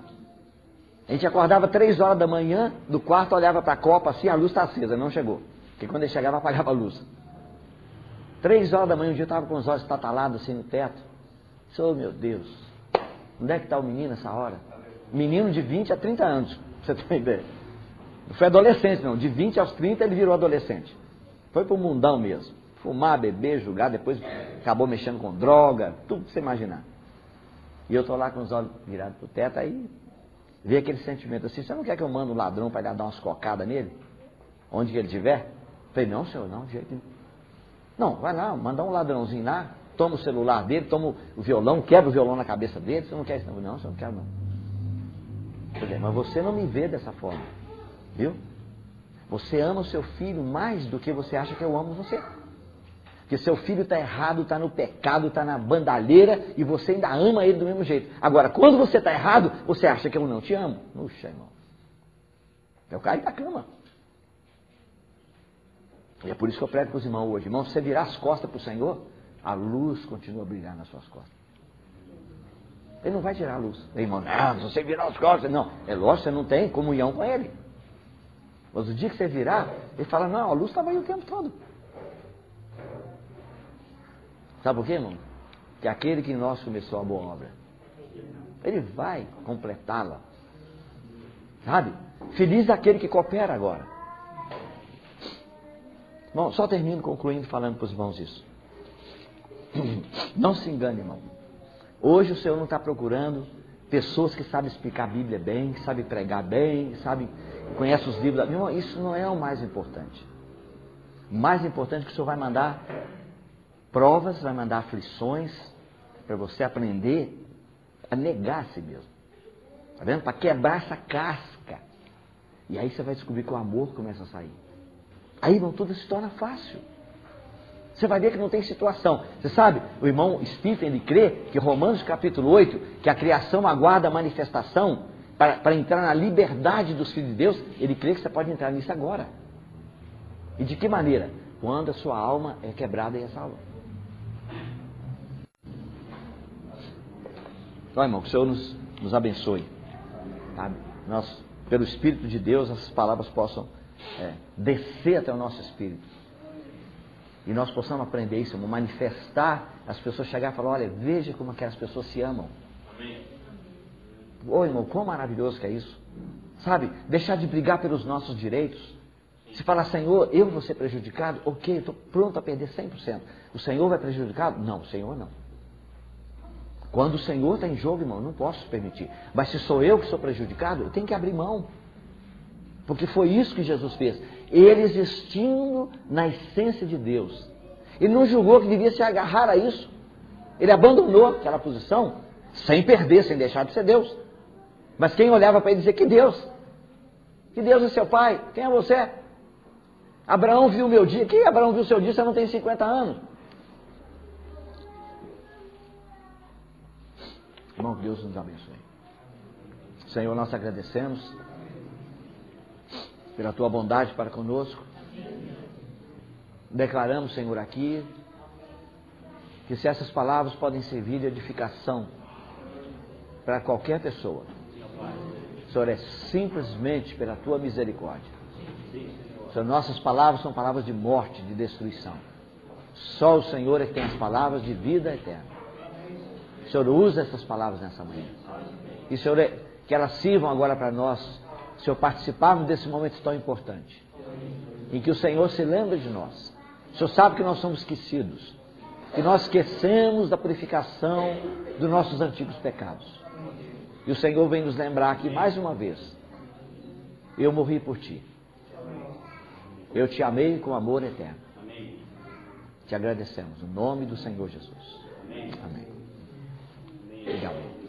A gente acordava 3 horas da manhã, do quarto olhava para a copa assim, a luz está acesa, não chegou. Porque quando ele chegava apagava a luz. 3 horas da manhã, um dia eu estava com os olhos tatalados assim no teto. Oh, meu Deus, onde é que está o menino nessa hora? Menino de 20 a 30 anos, pra você ter uma ideia. Não foi adolescente não, de 20 aos 30 ele virou adolescente. Foi pro mundão mesmo. Fumar, beber, julgar, depois acabou mexendo com droga, tudo que você imaginar. E eu estou lá com os olhos virados pro teto, aí vê aquele sentimento assim, você não quer que eu mande um ladrão para ele dar umas cocadas nele? Onde que ele estiver? Falei, não senhor, não, de jeito nenhum. Não, vai lá, manda um ladrãozinho lá, toma o celular dele, toma o violão, quebra o violão na cabeça dele, você não quer isso não? Não, senhor, não quero não. Falei, mas você não me vê dessa forma, viu? Você ama o seu filho mais do que você acha que eu amo você. Que seu filho está errado, está no pecado, está na bandalheira e você ainda ama ele do mesmo jeito. Agora, quando você está errado, você acha que eu não te amo. Puxa, irmão. Eu caio da cama. E é por isso que eu prego para os irmãos hoje. Irmão, se você virar as costas para o Senhor, a luz continua a brilhar nas suas costas. Ele não vai tirar a luz. Irmão, se você virar as costas, não. É lógico, você não tem comunhão com ele. Mas o dia que você virar, ele fala, não, a luz estava aí o tempo todo. Sabe por quê, irmão? Que aquele que em nós começou a boa obra, ele vai completá-la. Sabe? Feliz aquele que coopera agora. Bom, só termino concluindo falando para os irmãos isso. Não se engane, irmão. Hoje o Senhor não está procurando pessoas que sabem explicar a Bíblia bem, que sabem pregar bem, que conhecem os livros da Bíblia. Irmão, isso não é o mais importante. O mais importante é que o Senhor vai mandar provas, vai mandar aflições para você aprender a negar a si mesmo. Está vendo? Para quebrar essa casca. E aí você vai descobrir que o amor começa a sair. Aí, irmão, tudo se torna fácil. Você vai ver que não tem situação. Você sabe, o irmão Stephen, ele crê que Romanos capítulo 8, que a criação aguarda a manifestação para entrar na liberdade dos filhos de Deus, ele crê que você pode entrar nisso agora. E de que maneira? Quando a sua alma é quebrada e é salva. Então, irmão, que o Senhor nos abençoe. Sabe? Nós, pelo Espírito de Deus, essas palavras possam descer até o nosso espírito. E nós possamos aprender isso, manifestar, as pessoas chegarem e falar, olha, veja como aquelas pessoas se amam. Ô, irmão, quão maravilhoso que é isso. Sabe, deixar de brigar pelos nossos direitos. Se falar, Senhor, eu vou ser prejudicado, ok, eu estou pronto a perder 100%. O Senhor vai prejudicado? Não, o Senhor não. Quando o Senhor está em jogo, irmão, eu não posso permitir. Mas se sou eu que sou prejudicado, eu tenho que abrir mão. Porque foi isso que Jesus fez. Ele existindo na essência de Deus. Ele não julgou que devia se agarrar a isso. Ele abandonou aquela posição sem perder, sem deixar de ser Deus. Mas quem olhava para ele dizia, que Deus? Que Deus é seu pai? Quem é você? Abraão viu o meu dia. Quem Abraão viu o seu dia? Você não tem 50 anos. Irmão, Deus nos abençoe. Senhor, nós agradecemos pela tua bondade para conosco. Declaramos, Senhor, aqui que se essas palavras podem servir de edificação para qualquer pessoa, Senhor, é simplesmente pela tua misericórdia. Senhor, nossas palavras são palavras de morte, de destruição. Só o Senhor é que tem as palavras de vida eterna. Senhor, usa essas palavras nessa manhã. E, Senhor, que elas sirvam agora para nós, Senhor, participarmos desse momento tão importante, em que o Senhor se lembra de nós. O Senhor sabe que nós somos esquecidos, que nós esquecemos da purificação dos nossos antigos pecados. E o Senhor vem nos lembrar aqui mais uma vez, eu morri por ti. Eu te amei com amor eterno. Te agradecemos, no nome do Senhor Jesus. Amém. Obrigado.